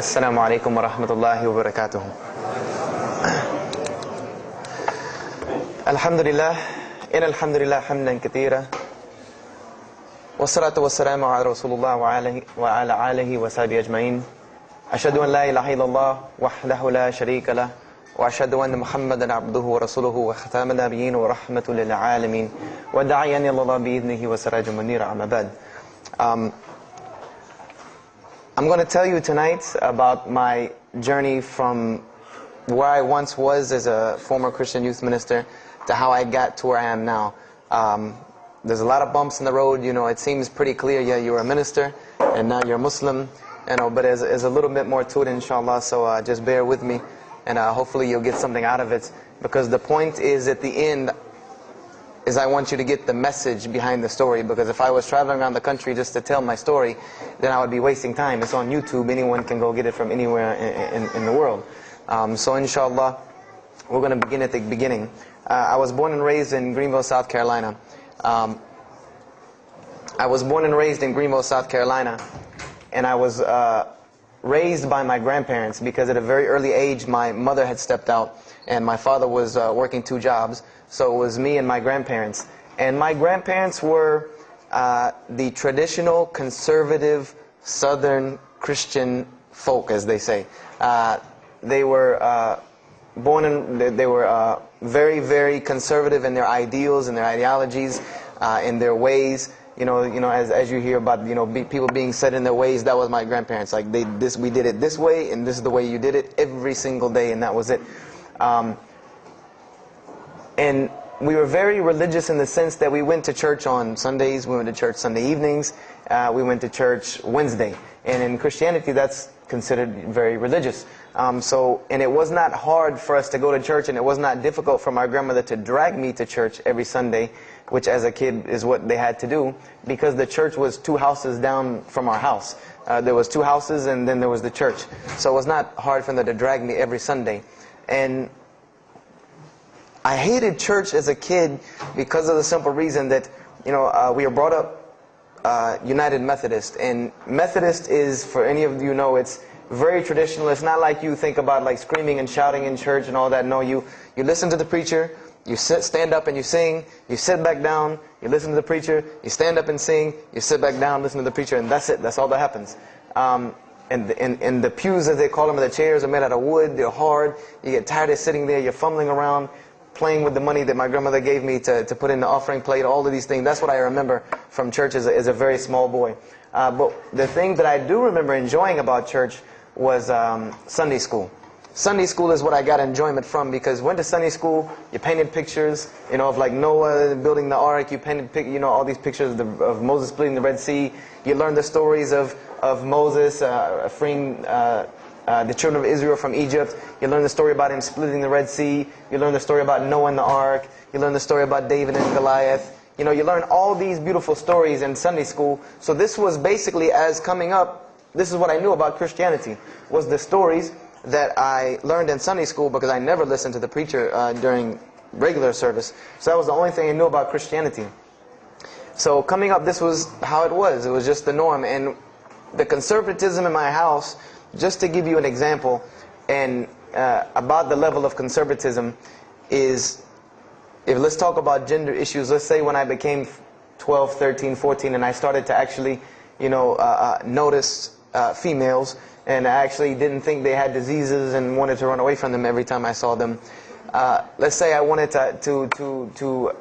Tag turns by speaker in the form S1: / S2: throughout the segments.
S1: السلام عليكم ورحمة الله وبركاته. الحمد لله إن الحمد لله حمدا كثيرا والصلاة والسلام على رسول الله وعلى آله وصحبه أجمعين. أشهد أن لا إله إلا الله وحده لا شريك له وأشهد أن محمدا عبده ورسوله وختام النبيين ورحمة للعالمين وداعيا إلى الله بإذنه وسراج منيرا. أما بعد. I'm going to tell you tonight about my journey from where I once was as a former Christian youth minister to how I got to where I am now. There's a lot of bumps in the road. You know, it seems pretty clear. Yeah, you're a minister and now you're a Muslim. You know, but there's a little bit more to it, inshallah. So just bear with me, and hopefully you'll get something out of it. Because the point is, at the end, is I want you to get the message behind the story. Because if I was traveling around the country just to tell my story, then I would be wasting time. It's on YouTube. Anyone can go get it from anywhere in the world. So inshallah, we're going to begin at the beginning. I was born and raised in Greenville, South Carolina. I was born and raised in Greenville, South Carolina. And I was raised by my grandparents because at a very early age, my mother had stepped out and my father was working 2 jobs. So it was me and my grandparents. And my grandparents were the traditional, conservative, Southern Christian folk, as they say. They were born in, they were very, very conservative in their ideals and their ideologies, in their ways. You know, as you hear about, people being set in their ways, that was my grandparents. Like we did it this way, and this is the way you did it every single day, and that was it. And we were very religious in the sense that we went to church on Sundays, we went to church Sunday evenings, we went to church Wednesday. And in Christianity, that's considered very religious. And it was not hard for us to go to church, and it was not difficult for my grandmother to drag me to church every Sunday, which as a kid is what they had to do, because the church was 2 houses down from our house. There was 2 houses, and then there was the church. So it was not hard for them to drag me every Sunday. And I hated church as a kid because of the simple reason that, we were brought up United Methodist. And Methodist is, for any of you know, it's very traditional. It's not like you think about like screaming and shouting in church and all that. No, you listen to the preacher, you stand up and you sing, you sit back down, you listen to the preacher, you stand up and sing, you sit back down, listen to the preacher, and that's it. That's all that happens. And the pews, as they call them, the chairs are made out of wood, they're hard, you get tired of sitting there, you're fumbling around, playing with the money that my grandmother gave me to put in the offering plate, all of these things. That's what I remember from church as a very small boy. But the thing that I do remember enjoying about church was Sunday school. Sunday school is what I got enjoyment from, because went to Sunday school, you painted pictures, of like Noah building the ark, you painted, all these pictures of Moses splitting the Red Sea. You learned the stories of Moses freeing the children of Israel from Egypt. You learn the story about him splitting the Red Sea. You learn the story about Noah and the ark. You learn the story about David and Goliath. You learn all these beautiful stories in Sunday school. So this was basically, as coming up, this is what I knew about Christianity, was the stories that I learned in Sunday school, because I never listened to the preacher during regular service. So that was the only thing I knew about Christianity. So coming up, this was how it was. It was just the norm. And the conservatism in my house, just to give you an example, and about the level of conservatism, is, if let's talk about gender issues, let's say when I became 12, 13, 14, and I started to actually, notice females, and I actually didn't think they had diseases and wanted to run away from them every time I saw them. Let's say I wanted to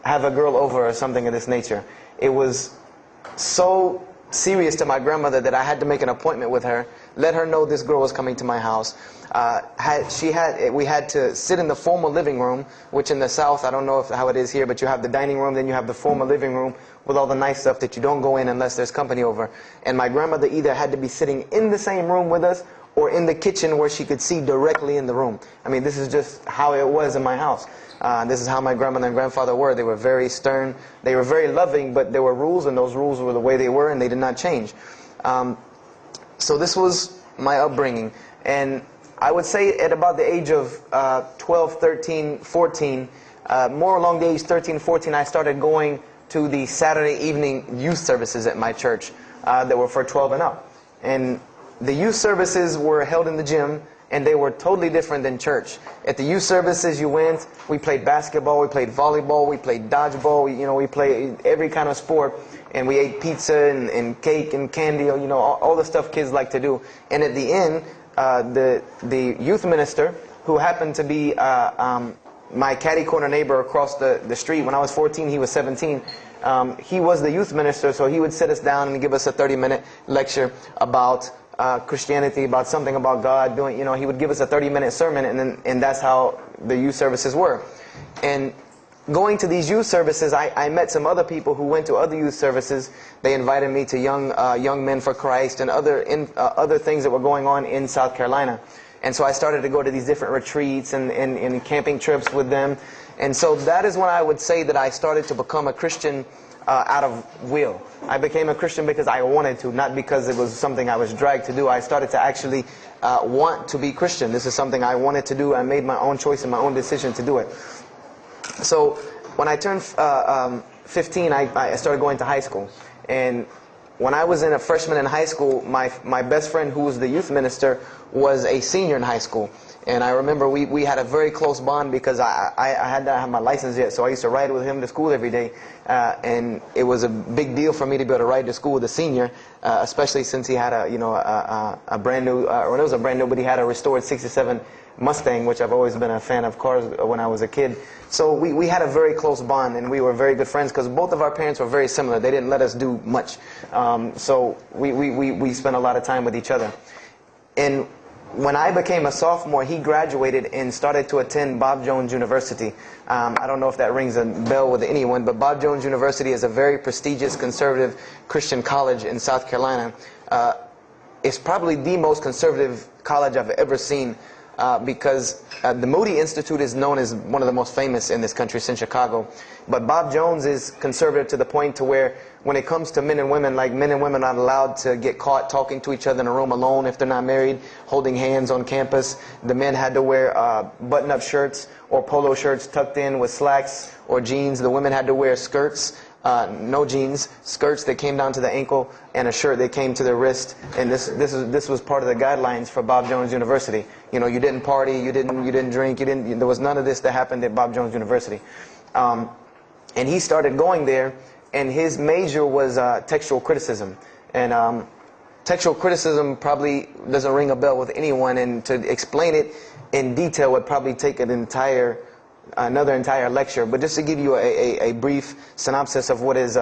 S1: have a girl over or something of this nature. It was so serious to my grandmother that I had to make an appointment with her, let her know this girl was coming to my house. We had to sit in the formal living room, which in the South, I don't know how it is here, but you have the dining room, then you have the formal living room with all the nice stuff that you don't go in unless there's company over. And my grandmother either had to be sitting in the same room with us or in the kitchen where she could see directly in the room. I mean, this is just how it was in my house. This is how my grandmother and grandfather were. They were very stern. They were very loving, but there were rules, and those rules were the way they were, and they did not change. So this was my upbringing. And I would say at about the age of 12, 13, 14, more along the age 13, 14, I started going to the Saturday evening youth services at my church that were for 12 and up. And the youth services were held in the gym, and they were totally different than church. At the youth services you went, we played basketball, we played volleyball, we played dodgeball, we played every kind of sport, and we ate pizza and cake and candy, all the stuff kids like to do. And at the end, the youth minister, who happened to be my catty corner neighbor across the street. When I was 14, he was 17. He was the youth minister, so he would sit us down and give us a 30-minute lecture about Christianity, about something about God. He would give us a 30-minute sermon, and that's how the youth services were. And going to these youth services, I met some other people who went to other youth services. They invited me to Young Men for Christ and other things that were going on in South Carolina. And so I started to go to these different retreats and camping trips with them. And so that is when I would say that I started to become a Christian out of will. I became a Christian because I wanted to, not because it was something I was dragged to do. I started to actually want to be Christian. This is something I wanted to do. I made my own choice and my own decision to do it. So when I turned 15, I started going to high school. And when I was a freshman in high school, my best friend, who was the youth minister, was a senior in high school. And I remember we had a very close bond because I had not had my license yet, so I used to ride with him to school every day. And it was a big deal for me to be able to ride to school with a senior, especially since he had a brand new, or it was a brand new, but he had a restored '67 Mustang, which I've always been a fan of cars when I was a kid. So we had a very close bond, and we were very good friends because both of our parents were very similar. They didn't let us do much. So we spent a lot of time with each other. And when I became a sophomore, he graduated and started to attend Bob Jones University. I don't know if that rings a bell with anyone, but Bob Jones University is a very prestigious conservative Christian college in South Carolina. It's probably the most conservative college I've ever seen. Because the Moody Institute is known as one of the most famous in this country since Chicago. But Bob Jones is conservative to the point to where when it comes to men and women, like men and women are not allowed to get caught talking to each other in a room alone if they're not married, holding hands on campus. The men had to wear button-up shirts or polo shirts tucked in with slacks or jeans. The women had to wear skirts. No jeans, skirts that came down to the ankle, and a shirt that came to the wrist. And this was part of the guidelines for Bob Jones University. You didn't party, you didn't drink, there was none of this that happened at Bob Jones University. And he started going there, and his major was textual criticism. And textual criticism probably doesn't ring a bell with anyone, and to explain it in detail would probably take another entire lecture. But just to give you a brief synopsis of what is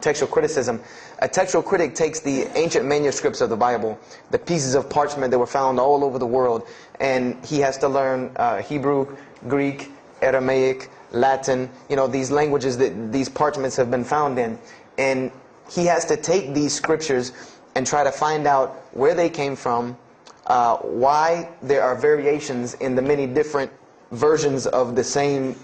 S1: textual criticism. A textual critic takes the ancient manuscripts of the Bible, the pieces of parchment that were found all over the world, and he has to learn Hebrew, Greek, Aramaic, Latin, these languages that these parchments have been found in. And he has to take these scriptures and try to find out where they came from, why there are variations in the many different versions of the same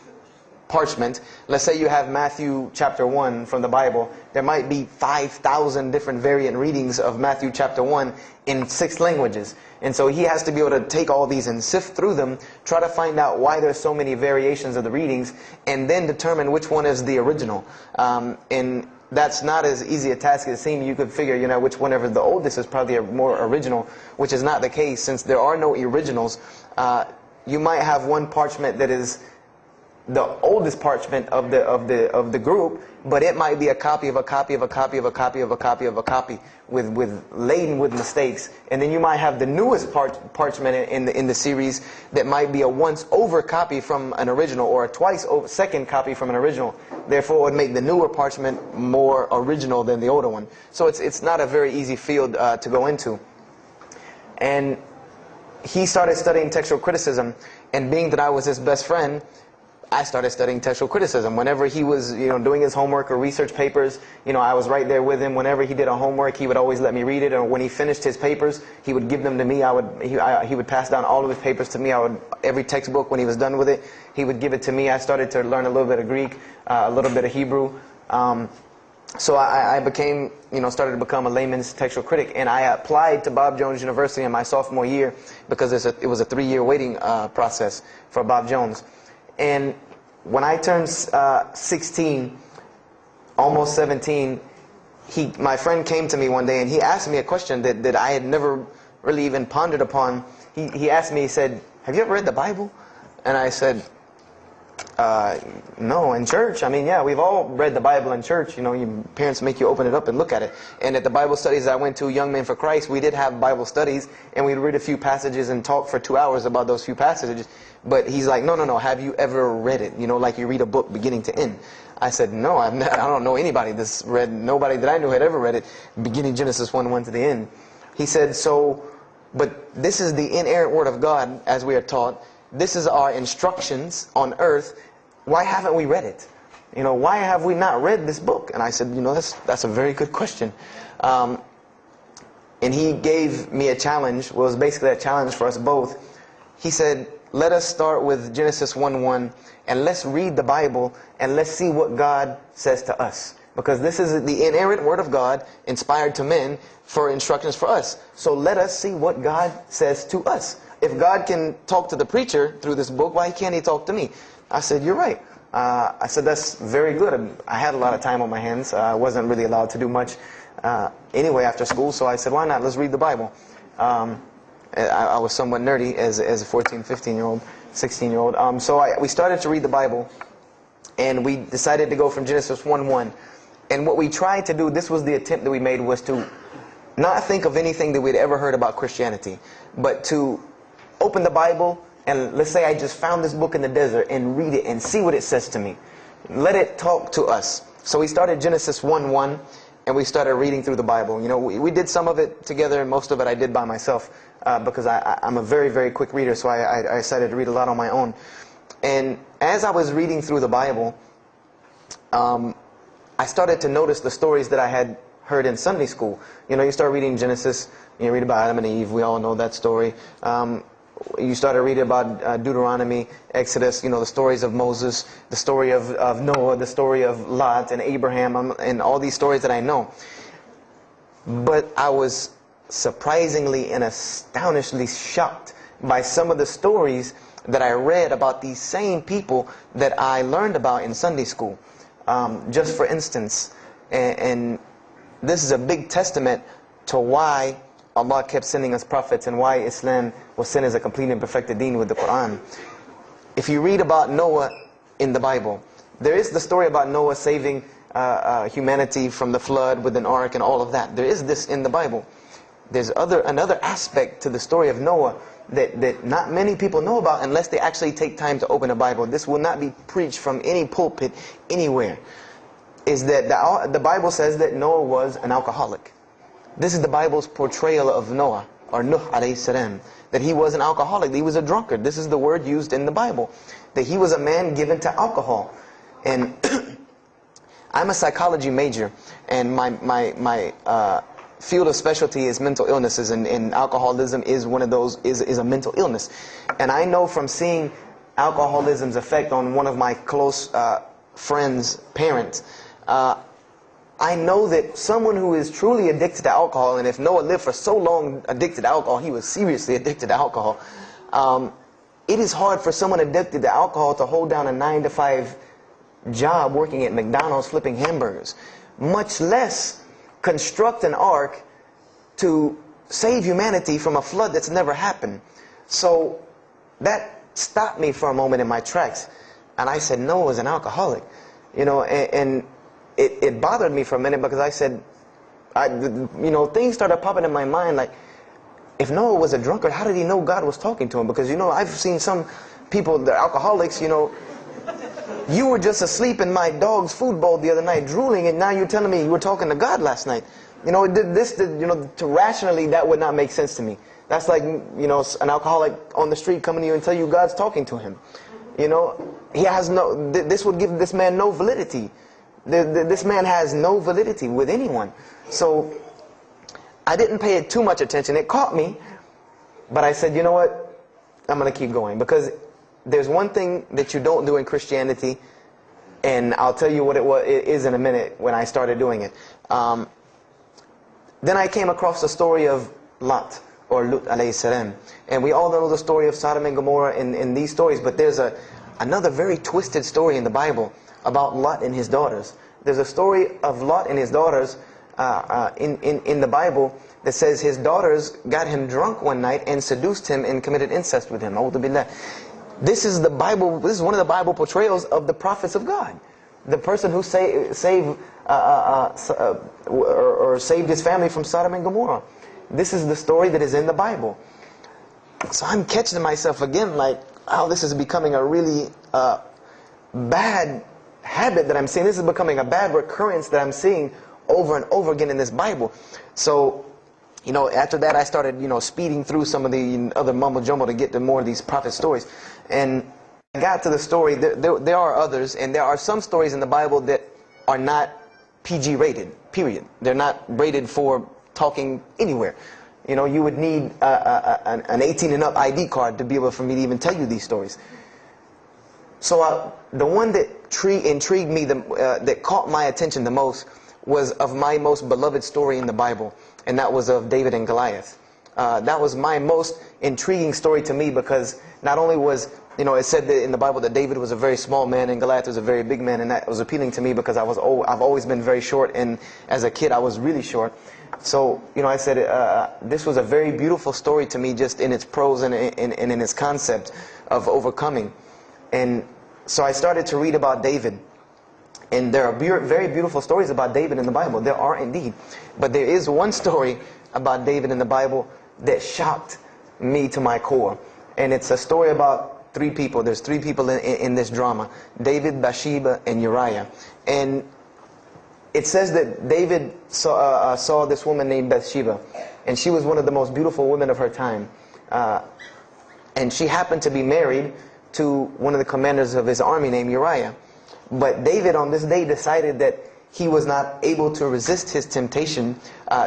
S1: parchment. Let's say you have Matthew chapter 1 from the Bible. There might be 5,000 different variant readings of Matthew chapter 1 in 6 languages. And so he has to be able to take all these and sift through them, try to find out why there's so many variations of the readings, and then determine which one is the original. And that's not as easy a task as it seems. You could figure, which whenever the oldest is probably a more original, which is not the case since there are no originals. You might have one parchment that is the oldest parchment of the group, but it might be a copy of a copy of a copy of a copy of a copy of a copy laden with mistakes. And then you might have the newest parchment in the series that might be a once over copy from an original, or a twice over second copy from an original. Therefore, it would make the newer parchment more original than the older one. So it's not a very easy field to go into. And he started studying textual criticism, and being that I was his best friend, I started studying textual criticism. Whenever he was, doing his homework or research papers, I was right there with him. Whenever he did a homework, he would always let me read it. Or when he finished his papers, he would give them to me. He would pass down all of his papers to me. Every textbook, when he was done with it, he would give it to me. I started to learn a little bit of Greek, a little bit of Hebrew. So I became, started to become a layman's textual critic, and I applied to Bob Jones University in my sophomore year because it was a 3-year waiting process for Bob Jones. And when I turned 16, almost 17, my friend came to me one day and he asked me a question that I had never really even pondered upon. He asked me, he said, "Have you ever read the Bible?" And I said, "No, in church. I mean, yeah, we've all read the Bible in church. You know, your parents make you open it up and look at it." And at the Bible studies I went to, Young Men for Christ, we did have Bible studies, and we'd read a few passages and talk for 2 hours about those few passages. But he's like, no, have you ever read it? You know, like you read a book beginning to end. I said, no, I don't know anybody that's read, nobody that I knew had ever read it, beginning Genesis 1 to the end. He said, but this is the inerrant word of God, as we are taught. This is our instructions on earth. Why haven't we read it? You know, why have we not read this book? And I said, you know, that's a very good question. And he gave me a challenge. Well, it was basically a challenge for us both. He said, let us start with Genesis 1:1, and let's read the Bible, and let's see what God says to us. Because this is the inerrant word of God, inspired to men, for instructions for us. So let us see what God says to us. If God can talk to the preacher through this book, why can't he talk to me? I said, you're right. I said, that's very good. I had a lot of time on my hands. I wasn't really allowed to do much anyway after school. So I said, why not? Let's read the Bible. I was somewhat nerdy as a 14, 15-year-old, 16-year-old. So we started to read the Bible, and we decided to go from Genesis 1:1. And what we tried to do, this was the attempt that we made, was to not think of anything that we'd ever heard about Christianity, but to open the Bible, and let's say I just found this book in the desert, and read it and see what it says to me. Let it talk to us. So we started Genesis 1:1, and we started reading through the Bible. You know, we did some of it together, and most of it I did by myself, because I'm a very, very quick reader, so I decided to read a lot on my own. And as I was reading through the Bible, I started to notice the stories that I had heard in Sunday school. You know, you start reading Genesis, you read about Adam and Eve, we all know that story. You started reading about Deuteronomy, Exodus, you know, the stories of Moses, the story of Noah, the story of Lot and Abraham, and all these stories that I know. But I was surprisingly and astonishingly shocked by some of the stories that I read about these same people that I learned about in Sunday school. Just for instance, and this is a big testament to why Allah kept sending us prophets and why Islam was sent as a complete and perfected deen with the Quran. If you read about Noah in the Bible, there is the story about Noah saving humanity from the flood with an ark and all of that. There is this in the Bible. There's another aspect to the story of Noah that not many people know about unless they actually take time to open the Bible. This will not be preached from any pulpit anywhere. Is that the Bible says that Noah was an alcoholic. This is the Bible's portrayal of Noah, or Nuh alayhi salam, that he was an alcoholic, that he was a drunkard. This is the word used in the Bible, that he was a man given to alcohol. And I'm a psychology major, and my field of specialty is mental illnesses, and alcoholism is one of those, is a mental illness. And I know from seeing alcoholism's effect on one of my close friends' parents, I know that someone who is truly addicted to alcohol, and if Noah lived for so long addicted to alcohol, he was seriously addicted to alcohol. It is hard for someone addicted to alcohol to hold down a 9-to-5 job working at McDonald's flipping hamburgers, much less construct an ark to save humanity from a flood that's never happened. So that stopped me for a moment in my tracks, and I said, Noah was an alcoholic, you know, and it bothered me for a minute, because I said, things started popping in my mind, like, if Noah was a drunkard, how did he know God was talking to him? Because, you know, I've seen some people, they're alcoholics, you know, you were just asleep in my dog's food bowl the other night, drooling, and now you're telling me you were talking to God last night. You know, to rationally, that would not make sense to me. That's like, you know, an alcoholic on the street coming to you and tell you God's talking to him. You know, he has no, this would give this man no validity. This man has no validity with anyone. So I didn't pay it too much attention. It caught me, but I said, you know what, I'm going to keep going, because there's one thing that you don't do in Christianity, and I'll tell you what it is in a minute when I started doing it. Then I came across the story of Lot, or Lut alayhi salam, and we all know the story of Sodom and Gomorrah in these stories, but there's another very twisted story in the Bible about Lot and his daughters. There's a story of Lot and his daughters in the Bible that says his daughters got him drunk one night and seduced him and committed incest with him. This is the Bible. This is one of the Bible portrayals of the prophets of God. The person who saved his family from Sodom and Gomorrah. This is the story that is in the Bible. So I'm catching myself again, like, oh, this is becoming a really bad habit that I'm seeing. This is becoming a bad recurrence that I'm seeing over and over again in this Bible. So, after that I started, speeding through some of the other mumbo jumbo to get to more of these prophet stories. And I got to the story, there are others, and there are some stories in the Bible that are not PG rated, period. They're not rated for talking anywhere. You would need an 18 and up ID card to be able for me to even tell you these stories. So the one that intrigued me, that caught my attention the most, was of my most beloved story in the Bible, and that was of David and Goliath. That was my most intriguing story to me, because not only was, it said that in the Bible that David was a very small man and Goliath was a very big man, and that was appealing to me because I've always been very short, and as a kid I was really short. So, I said this was a very beautiful story to me, just in its prose and in its concept of overcoming. And so I started to read about David. And there are very beautiful stories about David in the Bible. There are indeed. But there is one story about David in the Bible that shocked me to my core. And it's a story about three people. There's three people in this drama: David, Bathsheba, and Uriah. And it says that David saw this woman named Bathsheba. And she was one of the most beautiful women of her time. And she happened to be married to one of the commanders of his army named Uriah. But David on this day decided that he was not able to resist his temptation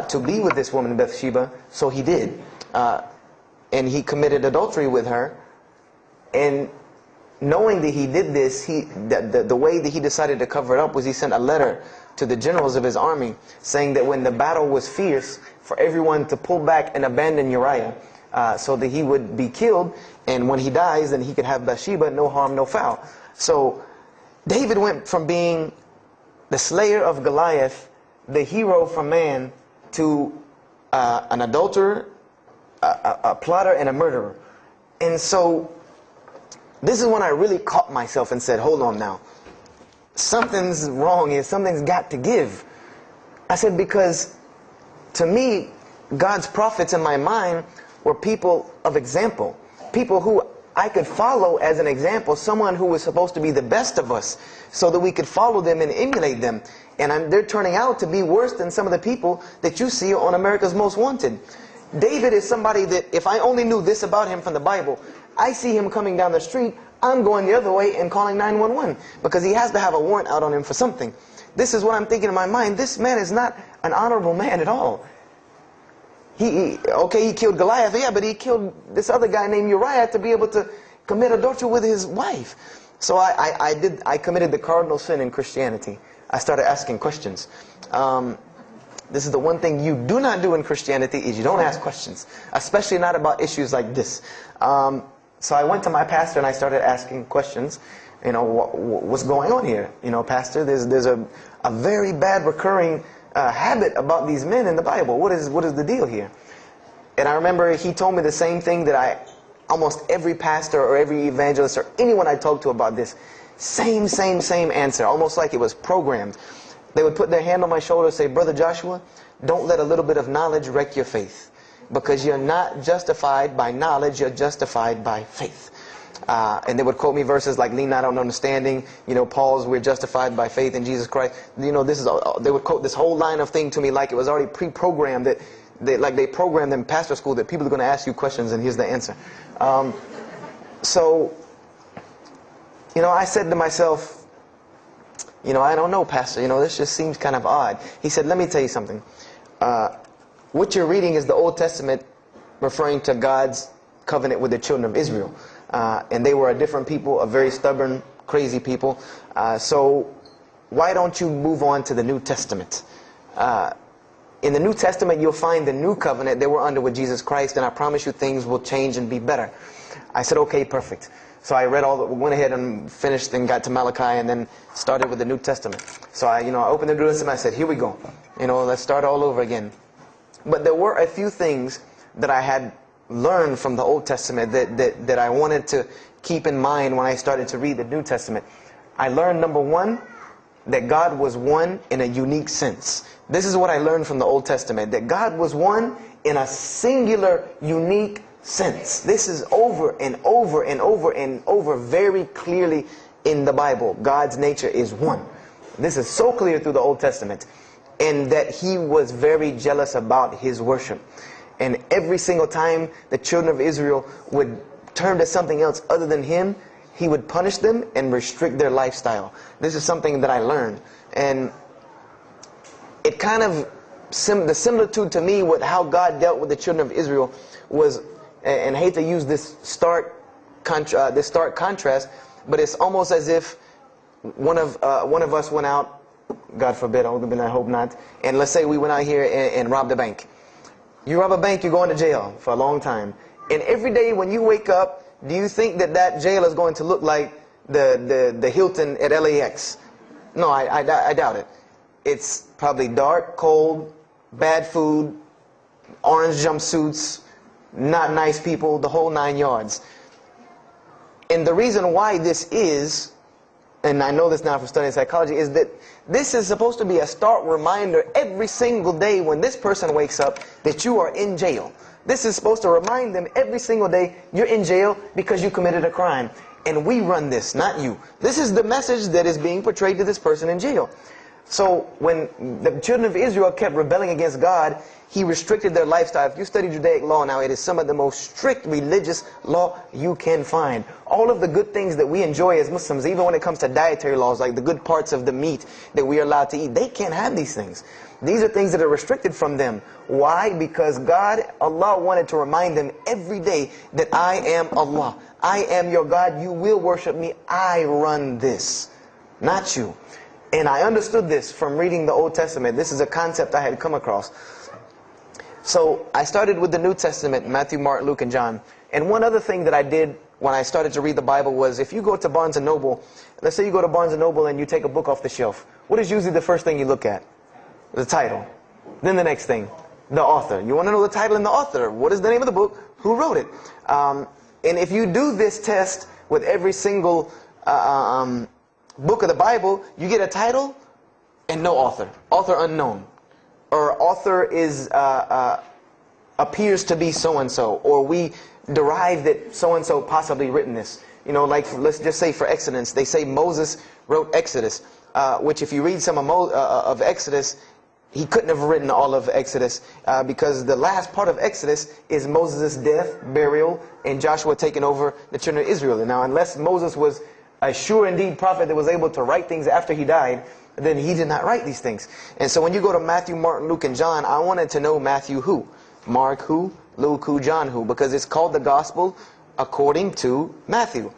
S1: to be with this woman Bathsheba, so he did. And he committed adultery with her. And knowing that he did this, the way that he decided to cover it up was he sent a letter to the generals of his army saying that when the battle was fierce, for everyone to pull back and abandon Uriah so that he would be killed, and when he dies then he could have Bathsheba, no harm, no foul. So David went from being the slayer of Goliath, the hero from man, to an adulterer, a plotter, and a murderer. And so this is when I really caught myself and said, hold on now. Something's wrong here. Something's got to give. I said, because to me, God's prophets in my mind were people of example. People who I could follow as an example. Someone who was supposed to be the best of us, so that we could follow them and emulate them. And they're turning out to be worse than some of the people that you see on America's Most Wanted. David is somebody that, if I only knew this about him from the Bible, I see him coming down the street, I'm going the other way and calling 911, because he has to have a warrant out on him for something. This is what I'm thinking in my mind. This man is not an honorable man at all. He killed Goliath, yeah, but he killed this other guy named Uriah to be able to commit adultery with his wife. So I committed the cardinal sin in Christianity. I started asking questions. This is the one thing you do not do in Christianity, is you don't ask questions, especially not about issues like this. So I went to my pastor and I started asking questions. What's going on here? Pastor, there's a very bad recurring habit about these men in the Bible. What is the deal here? And I remember he told me the same thing that almost every pastor or every evangelist or anyone I talked to about this, same answer, almost like it was programmed. They would put their hand on my shoulder and say, Brother Joshua, don't let a little bit of knowledge wreck your faith, because you're not justified by knowledge, you're justified by faith. And they would quote me verses like, lean not on understanding, Paul's, we're justified by faith in Jesus Christ. They would quote this whole line of thing to me like it was already pre-programmed, that they programmed in pastor school that people are going to ask you questions and here's the answer. So I said to myself, I don't know, Pastor, this just seems kind of odd. He said, let me tell you something. What you're reading is the Old Testament referring to God's covenant with the children of Israel. And they were a different people, a very stubborn, crazy people. So why don't you move on to the New Testament? In the New Testament, you'll find the new covenant that we're under with Jesus Christ, and I promise you things will change and be better. I said, okay, perfect. So I went ahead and finished and got to Malachi and then started with the New Testament. So I opened the New Testament. I said, here we go. Let's start all over again. But there were a few things that I had learned from the Old Testament that I wanted to keep in mind when I started to read the New Testament. I learned, number one, that God was one in a unique sense. This is what I learned from the Old Testament, that God was one in a singular, unique sense. This is over and over and over and over very clearly in the Bible. God's nature is one. This is so clear through the Old Testament. And that He was very jealous about His worship. And every single time the children of Israel would turn to something else other than Him, He would punish them and restrict their lifestyle. This is something that I learned. And it kind of, the similitude to me with how God dealt with the children of Israel was, and I hate to use this stark contrast, but it's almost as if one of us went out, God forbid, I hope not, and let's say we went out here and robbed a bank. You rob a bank, you're going to jail for a long time. And every day when you wake up, do you think that jail is going to look like the Hilton at LAX? No, I doubt it. It's probably dark, cold, bad food, orange jumpsuits, not nice people, the whole 9 yards. And the reason why this is, and I know this now from studying psychology, is that this is supposed to be a stark reminder every single day when this person wakes up that you are in jail. This is supposed to remind them every single day you're in jail because you committed a crime. And we run this, not you. This is the message that is being portrayed to this person in jail. So when the children of Israel kept rebelling against God, He restricted their lifestyle. If you study Judaic law now, it is some of the most strict religious law you can find. All of the good things that we enjoy as Muslims, even when it comes to dietary laws, like the good parts of the meat that we are allowed to eat, they can't have these things. These are things that are restricted from them. Why? Because Allah wanted to remind them every day that I am Allah. I am your God. You will worship me. I run this, not you. And I understood this from reading the Old Testament. This is a concept I had come across. So I started with the New Testament, Matthew, Mark, Luke, and John. And one other thing that I did when I started to read the Bible was, if you go to Barnes & Noble, let's say you go to Barnes & Noble and you take a book off the shelf. What is usually the first thing you look at? The title. Then the next thing, the author. You want to know the title and the author. What is the name of the book? Who wrote it? And if you do this test with every single book of the Bible, you get a title and no author. Author unknown. Or author is appears to be so-and-so. Or we derive that so-and-so possibly written this. Like let's just say for Exodus, they say Moses wrote Exodus. Which if you read some of Exodus, he couldn't have written all of Exodus because the last part of Exodus is Moses' death, burial, and Joshua taking over the children of Israel. And now unless Moses was a sure indeed prophet that was able to write things after he died, then he did not write these things. And so when you go to Matthew, Mark, Luke, and John, I wanted to know Matthew who, Mark who, Luke who, John who, because it's called the Gospel according to Matthew.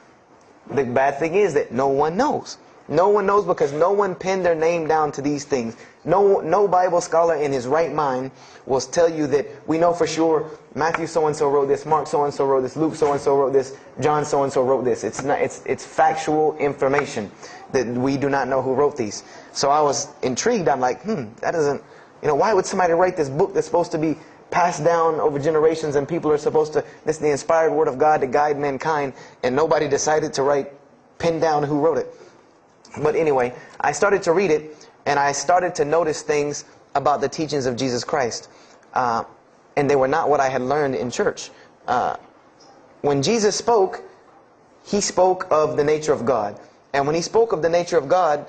S1: The bad thing is that no one knows. No one knows because no one penned their name down to these things. No Bible scholar in his right mind will tell you that we know for sure Matthew so-and-so wrote this, Mark so-and-so wrote this, Luke so-and-so wrote this, John so-and-so wrote this. It's factual information that we do not know who wrote these. So I was intrigued. I'm like, that doesn't, why would somebody write this book that's supposed to be passed down over generations and people are supposed to, this is the inspired word of God to guide mankind, and nobody decided to pin down who wrote it. But anyway, I started to read it, and I started to notice things about the teachings of Jesus Christ. And they were not what I had learned in church. When Jesus spoke, He spoke of the nature of God. And when He spoke of the nature of God,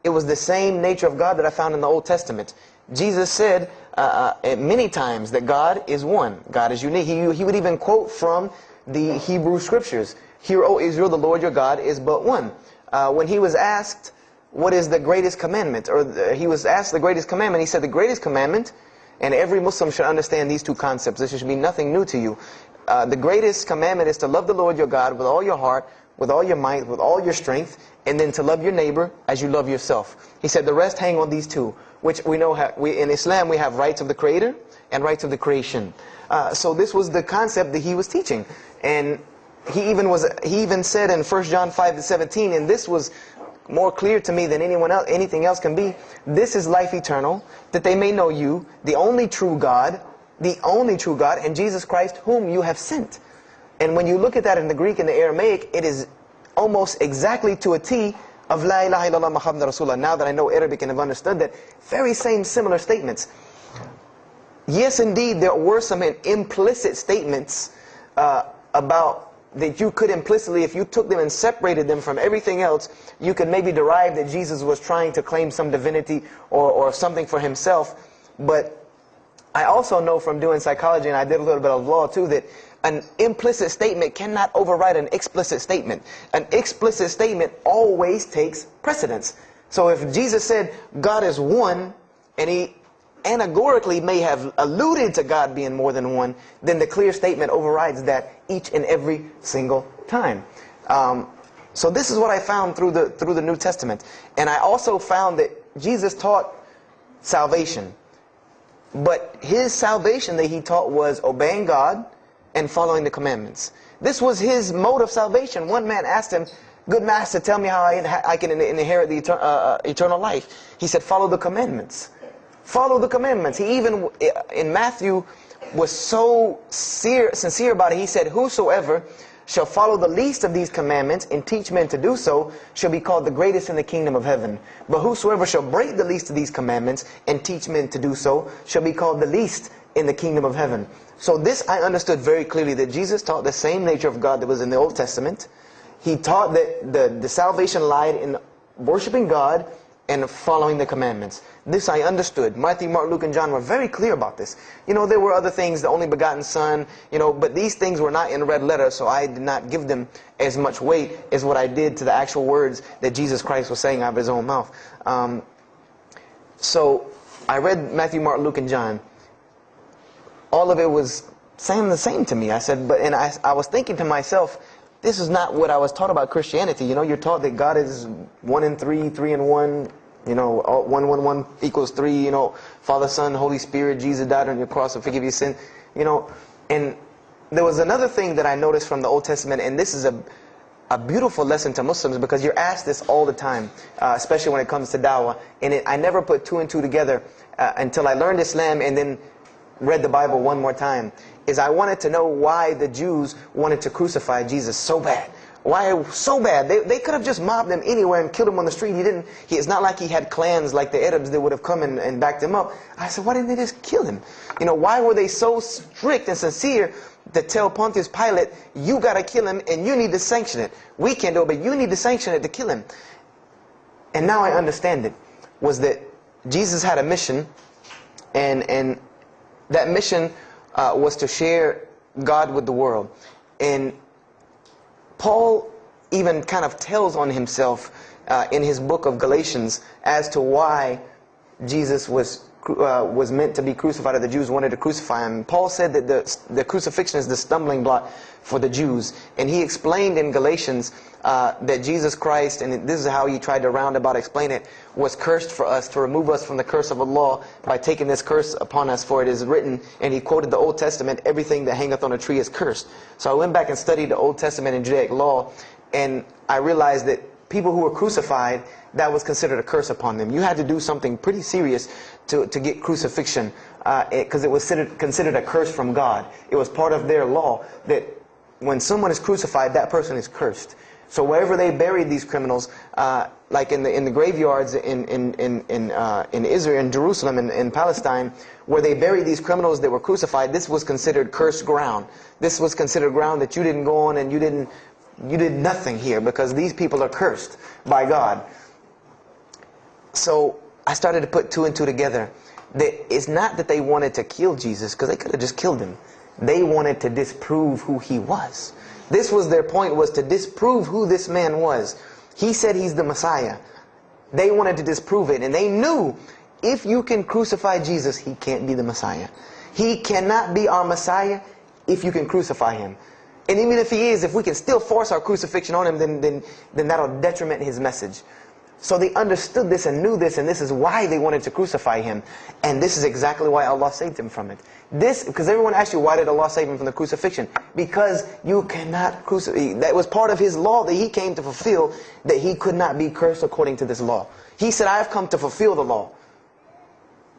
S1: it was the same nature of God that I found in the Old Testament. Jesus said many times that God is one. God is unique. He would even quote from the Hebrew Scriptures. Hear, O Israel, the Lord your God is but one. When He was asked, what is the greatest commandment? He was asked the greatest commandment. He said the greatest commandment, and every Muslim should understand these two concepts. This should be nothing new to you. The greatest commandment is to love the Lord your God with all your heart, with all your might, with all your strength, and then to love your neighbor as you love yourself. He said the rest hang on these two, which we know in Islam we have rights of the Creator and rights of the creation. So this was the concept that He was teaching. And He even said in 1 John 5:17, and this was more clear to me than anything else can be. This is life eternal, that they may know you, the only true God, and Jesus Christ, whom you have sent. And when you look at that in the Greek and the Aramaic, it is almost exactly to a T of La ilaha illallah Muhammad Rasulullah. Now that I know Arabic and have understood that, very same similar statements. Yes, indeed, there were some implicit statements about that you could implicitly, if you took them and separated them from everything else, you could maybe derive that Jesus was trying to claim some divinity or something for himself. But I also know from doing psychology, and I did a little bit of law too, that an implicit statement cannot override an explicit statement. An explicit statement always takes precedence. So if Jesus said God is one, and he anagorically may have alluded to God being more than one, then the clear statement overrides that each and every single time. So this is what I found through the New Testament. And I also found that Jesus taught salvation. But his salvation that he taught was obeying God and following the commandments. This was his mode of salvation. One man asked him, "Good master, tell me how I can inherit the eternal life." He said, "Follow the commandments." Follow the commandments. He even, in Matthew, was so sincere about it. He said, "Whosoever shall follow the least of these commandments and teach men to do so shall be called the greatest in the kingdom of heaven. But whosoever shall break the least of these commandments and teach men to do so shall be called the least in the kingdom of heaven." So this I understood very clearly, that Jesus taught the same nature of God that was in the Old Testament. He taught that the salvation lied in worshiping God and following the commandments. This I understood. Matthew, Mark, Luke, and John were very clear about this. There were other things, the only begotten Son, but these things were not in red letter, so I did not give them as much weight as what I did to the actual words that Jesus Christ was saying out of his own mouth. So I read Matthew, Mark, Luke, and John. All of it was saying the same to me. I said, and I was thinking to myself, this is not what I was taught about Christianity. You're taught that God is 1 in 3, 3 in 1. 1 equals 3. Father, Son, Holy Spirit. Jesus died on your cross to forgive your sin. And there was another thing that I noticed from the Old Testament, and this is a beautiful lesson to Muslims, because you're asked this all the time, especially when it comes to dawah. And I never put 2 and 2 together until I learned Islam and then read the Bible one more time. Is I wanted to know why the Jews wanted to crucify Jesus so bad. Why so bad? They could have just mobbed him anywhere and killed him on the street. It's not like he had clans like the Arabs that would have come and backed him up. I said, why didn't they just kill him? Why were they so strict and sincere to tell Pontius Pilate, you got to kill him and you need to sanction it? We can't do it, but you need to sanction it to kill him. And now I understand it. Was that Jesus had a mission, and that mission was to share God with the world. And Paul even kind of tells on himself in his book of Galatians as to why Jesus was meant to be crucified, or the Jews wanted to crucify him. Paul said that the crucifixion is the stumbling block for the Jews. And he explained in Galatians that Jesus Christ, and this is how he tried to roundabout explain it, was cursed for us, to remove us from the curse of Allah by taking this curse upon us. For it is written, and he quoted the Old Testament, everything that hangeth on a tree is cursed. So I went back and studied the Old Testament and Judaic law, and I realized that people who were crucified, that was considered a curse upon them. You had to do something pretty serious to get crucifixion, because it was considered a curse from God. It was part of their law that when someone is crucified, that person is cursed. So wherever they buried these criminals, like in the graveyards in Israel, in Jerusalem, in Palestine, where they buried these criminals that were crucified, this was considered cursed ground. This was considered ground that you didn't go on, and you did nothing here, because these people are cursed by God. So I started to put 2 and 2 together. That it's not that they wanted to kill Jesus, because they could have just killed him. They wanted to disprove who he was. This was their point, was to disprove who this man was. He said he's the Messiah. They wanted to disprove it, and they knew if you can crucify Jesus, he can't be the Messiah. He cannot be our Messiah if you can crucify him. And even if he is, if we can still force our crucifixion on him, then that'll detriment his message. So they understood this and knew this, and this is why they wanted to crucify him. And this is exactly why Allah saved him from it. Because everyone asks you, why did Allah save him from the crucifixion? Because you cannot crucify. That was part of his law that he came to fulfill, that he could not be cursed according to this law. He said, I have come to fulfill the law.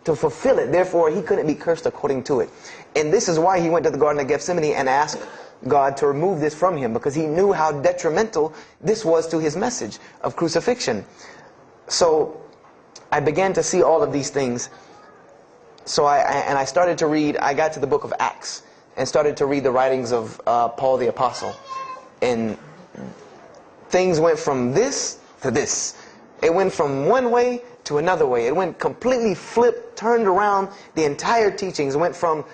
S1: To fulfill it. Therefore, he couldn't be cursed according to it. And this is why he went to the Garden of Gethsemane and asked God to remove this from him, because he knew how detrimental this was to his message of crucifixion. So I began to see all of these things. So I started to read. I got to the book of Acts and started to read the writings of Paul the Apostle. And things went from this to this. It went from one way to another way. It went completely flipped, turned around. The entire teachings went from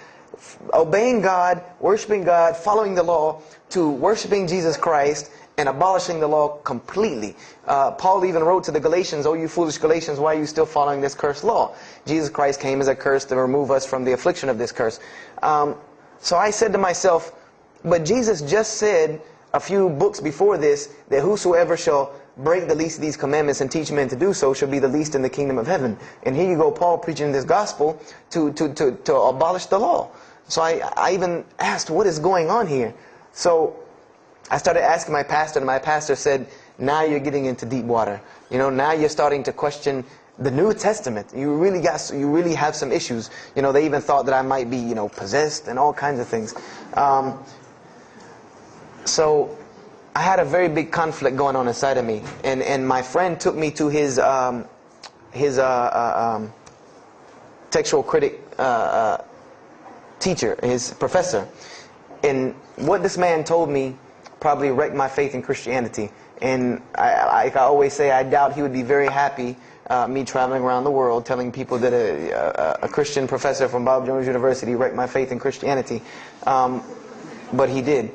S1: obeying God, worshiping God, following the law, to worshiping Jesus Christ and abolishing the law completely. Paul even wrote to the Galatians, "Oh, you foolish Galatians, why are you still following this cursed law? Jesus Christ came as a curse to remove us from the affliction of this curse." So I said to myself, but Jesus just said a few books before this that whosoever shall break the least of these commandments and teach men to do so shall be the least in the kingdom of heaven. And here you go, Paul preaching this gospel to abolish the law. So I even asked, what is going on here? So I started asking my pastor, and my pastor said, now you're getting into deep water. You know, now you're starting to question the New Testament. You really have some issues. You know, they even thought that I might be, possessed and all kinds of things. So I had a very big conflict going on inside of me, and my friend took me to his textual critic teacher, his professor. And what this man told me probably wrecked my faith in Christianity. And I always say, I doubt he would be very happy me traveling around the world telling people that a Christian professor from Bob Jones University wrecked my faith in Christianity. But he did.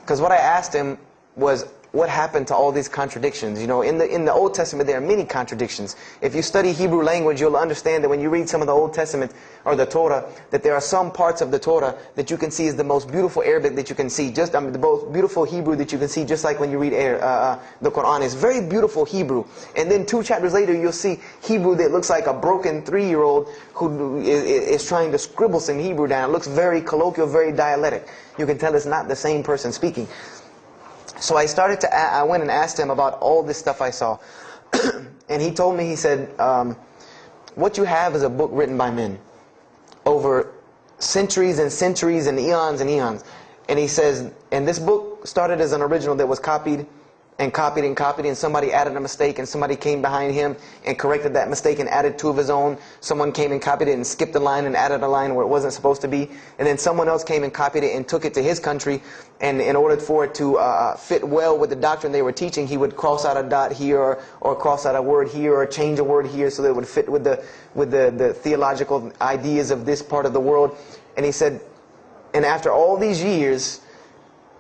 S1: Because what I asked him was, what happened to all these contradictions? In the Old Testament there are many contradictions. If you study Hebrew language, you'll understand that when you read some of the Old Testament or the Torah, that there are some parts of the Torah that you can see is the most beautiful Arabic that you can see, the most beautiful Hebrew that you can see, just like when you read the Quran. It's very beautiful Hebrew. And then 2 chapters later, you'll see Hebrew that looks like a broken 3-year-old who is trying to scribble some Hebrew down. It looks very colloquial, very dialectic. You can tell it's not the same person speaking. So I went and asked him about all this stuff I saw. And he told me, he said, what you have is a book written by men over centuries and centuries and eons and eons. And he says, and this book started as an original that was copied and copied and copied, and somebody added a mistake, and somebody came behind him and corrected that mistake and added 2 of his own. Someone came and copied it and skipped a line and added a line where it wasn't supposed to be. And then someone else came and copied it and took it to his country, and in order for it to fit well with the doctrine they were teaching, he would cross out a dot here or cross out a word here or change a word here so that it would fit with the theological ideas of this part of the world. And he said, and after all these years,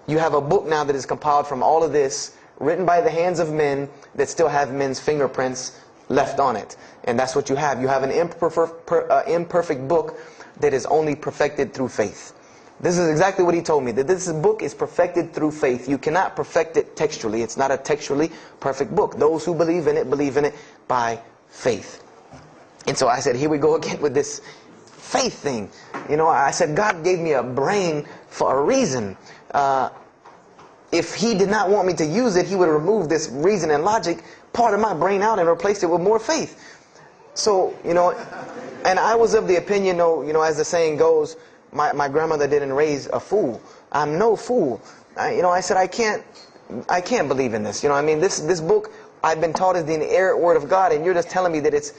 S1: you have a book now that is compiled from all of this, written by the hands of men that still have men's fingerprints left on it. And that's what you have. You have an imperfect book that is only perfected through faith. This is exactly what he told me, that this book is perfected through faith. You cannot perfect it textually. It's not a textually perfect book. Those who believe in it by faith. And so I said, here we go again with this faith thing. I said, God gave me a brain for a reason. If he did not want me to use it, he would remove this reason and logic part of my brain out and replace it with more faith. So, and I was of the opinion, as the saying goes, my grandmother didn't raise a fool. I'm no fool. I said, I can't believe in this. This book I've been taught is the inerrant word of God, and you're just telling me that it's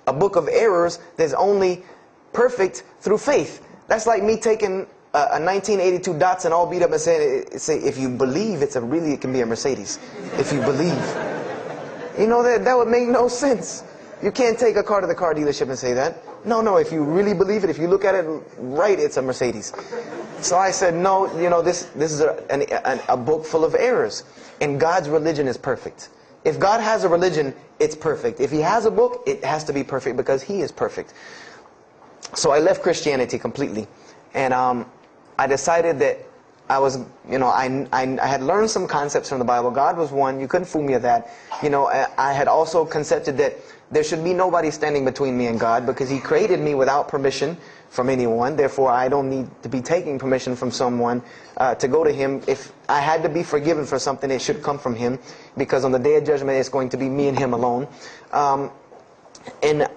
S1: a book of errors that's only perfect through faith. That's like me taking a 1982 Datsun all beat up and say, if you believe it can be a Mercedes. If you believe. That would make no sense. You can't take a car to the car dealership and say that. No, if you really believe it, if you look at it right, it's a Mercedes. So I said, no, this is a book full of errors. And God's religion is perfect. If God has a religion, it's perfect. If he has a book, it has to be perfect because he is perfect. So I left Christianity completely. And I decided that I was, I had learned some concepts from the Bible. God was one. You couldn't fool me of that. I had also concepted that there should be nobody standing between me and God, because He created me without permission from anyone. Therefore, I don't need to be taking permission from someone to go to Him. If I had to be forgiven for something, it should come from Him, because on the day of judgment, it's going to be me and Him alone. And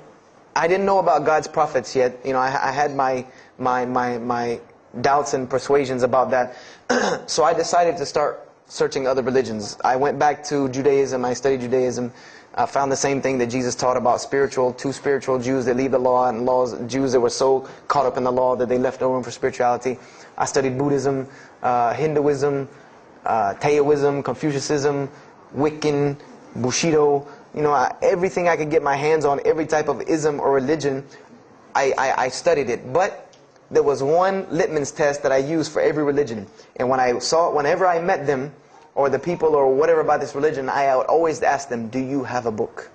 S1: I didn't know about God's prophets yet. I had my doubts and persuasions about that. So I decided to start searching other religions. I went back to Judaism. I studied Judaism. I found the same thing that Jesus taught about two spiritual Jews that leave the law, and Jews that were so caught up in the law that they left no room for spirituality. I studied Buddhism, Hinduism, Taoism, Confucianism, Wiccan, Bushido. Everything I could get my hands on, every type of ism or religion, I studied it. But there was one litmus test that I used for every religion. And whenever I met them, or the people, or whatever about this religion, I would always ask them, do you have a book?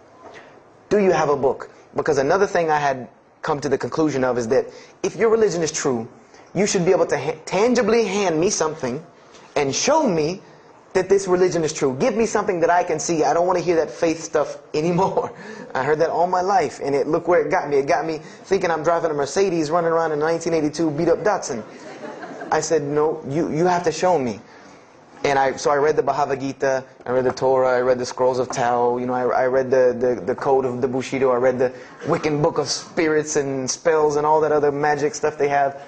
S1: Do you have a book? Because another thing I had come to the conclusion of is that if your religion is true, you should be able to tangibly hand me something and show me that this religion is true. Give me something that I can see. I don't want to hear that faith stuff anymore. I heard that all my life, and look where it got me. It got me thinking I'm driving a Mercedes running around in a 1982 beat-up Datsun. I said, no, you have to show me. And so I read the Bhagavad Gita, I read the Torah, I read the Scrolls of Tao, I read the Code of the Bushido, I read the Wiccan Book of Spirits and Spells and all that other magic stuff they have.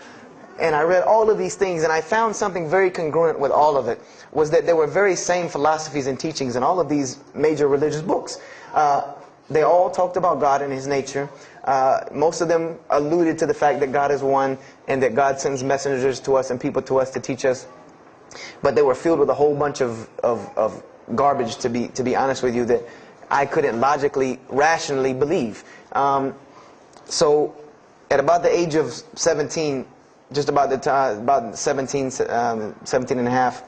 S1: And I read all of these things, and I found something very congruent with all of it, was that there were very same philosophies and teachings in all of these major religious books. They all talked about God and His nature. Most of them alluded to the fact that God is one, and that God sends messengers to us and people to us to teach us. But they were filled with a whole bunch of garbage, to be honest with you, that I couldn't logically, rationally believe. So at about the age of 17, just about the time, about 17 and a half,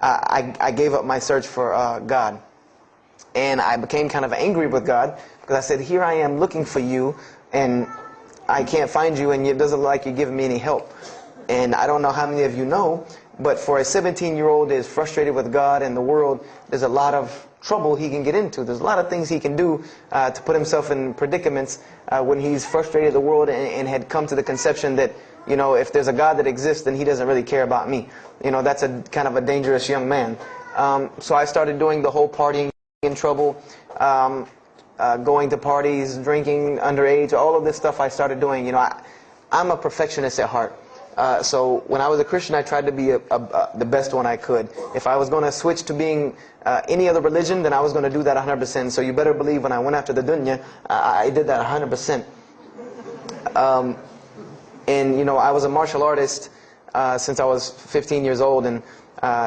S1: I gave up my search for God. And I became kind of angry with God, because I said, here I am looking for you, and I can't find you, and it doesn't look like you're giving me any help. And I don't know how many of you know, but for a 17-year-old that is frustrated with God and the world, there's a lot of trouble he can get into. There's a lot of things he can do to put himself in predicaments when he's frustrated with the world and had come to the conception that, if there's a God that exists, then He doesn't really care about me. That's a kind of a dangerous young man. So I started doing the whole partying in trouble, going to parties, drinking underage, all of this stuff I started doing. I'm a perfectionist at heart. So when I was a Christian, I tried to be the best one I could. If I was going to switch to being any other religion, then I was going to do that 100%. So you better believe when I went after the dunya, I did that 100%. And I was a martial artist since I was 15 years old. And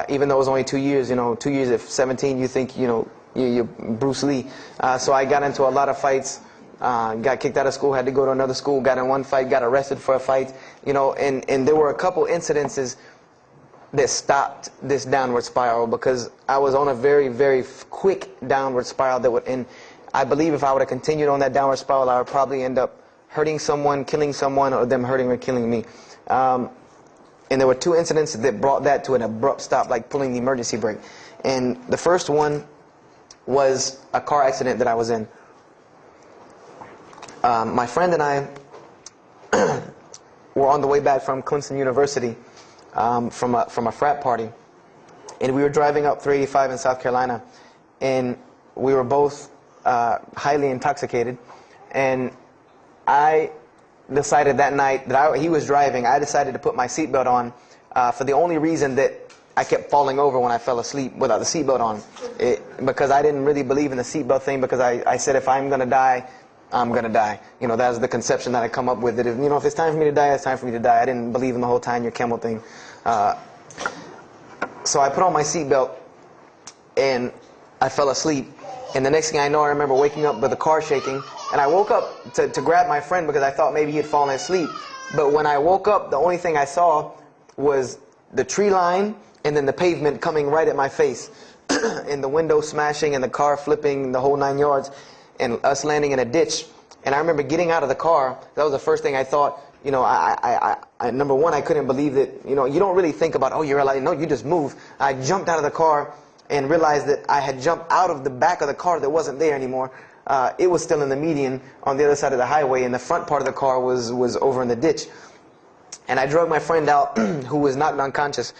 S1: even though it was only 2 years, 2 years at 17, you think, you're Bruce Lee. So I got into a lot of fights. Got kicked out of school, had to go to another school, got in one fight, got arrested for a fight, and there were a couple incidences that stopped this downward spiral, because I was on a very, very quick downward spiral and I believe if I would have continued on that downward spiral, I would probably end up hurting someone, killing someone, or them hurting or killing me. And there were two incidents that brought that to an abrupt stop, like pulling the emergency brake. And the first one was a car accident that I was in. My friend and I were on the way back from Clemson University from a frat party, and we were driving up 385 in South Carolina, and we were both highly intoxicated. And I decided that night that he was driving, I decided to put my seatbelt on for the only reason that I kept falling over when I fell asleep without the seatbelt on, because I didn't really believe in the seatbelt thing, because I said if I'm going to die, I'm going to die. That was the conception that I come up with. That if it's time for me to die, it's time for me to die. I didn't believe in the whole tying your camel thing. So I put on my seatbelt, and I fell asleep. And the next thing I know, I remember waking up with the car shaking. And I woke up to grab my friend, because I thought maybe he had fallen asleep. But when I woke up, the only thing I saw was the tree line and then the pavement coming right at my face. And the window smashing and the car flipping, the whole 9 yards. And us landing in a ditch. And I remember getting out of the car. That was the first thing I thought. you know, number one, I couldn't believe that, you know, you don't really think about, oh, you're alive. No, you just move. I jumped out of the car and realized that I had jumped out of the back of the car that wasn't there anymore. It was still in the median on the other side of the highway, and the front part of the car was over in the ditch. And I drug my friend out, who was knocked unconscious,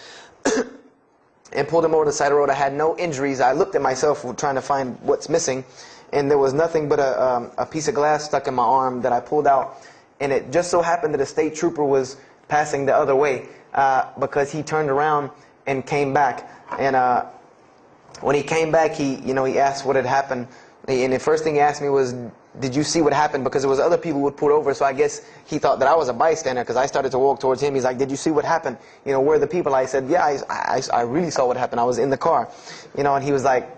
S1: and pulled him over the side of the road. I had no injuries. I looked at myself trying to find what's missing, and there was nothing but a piece of glass stuck in my arm that I pulled out. And it just so happened that a state trooper was passing the other way, because he turned around and came back. And when he came back, he asked what had happened. And the first thing he asked me was, did you see what happened? Because there was other people who would pull over, so I guess he thought that I was a bystander, because I started to walk towards him. He's like, did you see what happened? You know, where are the people? I said, yeah, I really saw what happened. I was in the car. You know, and he was like,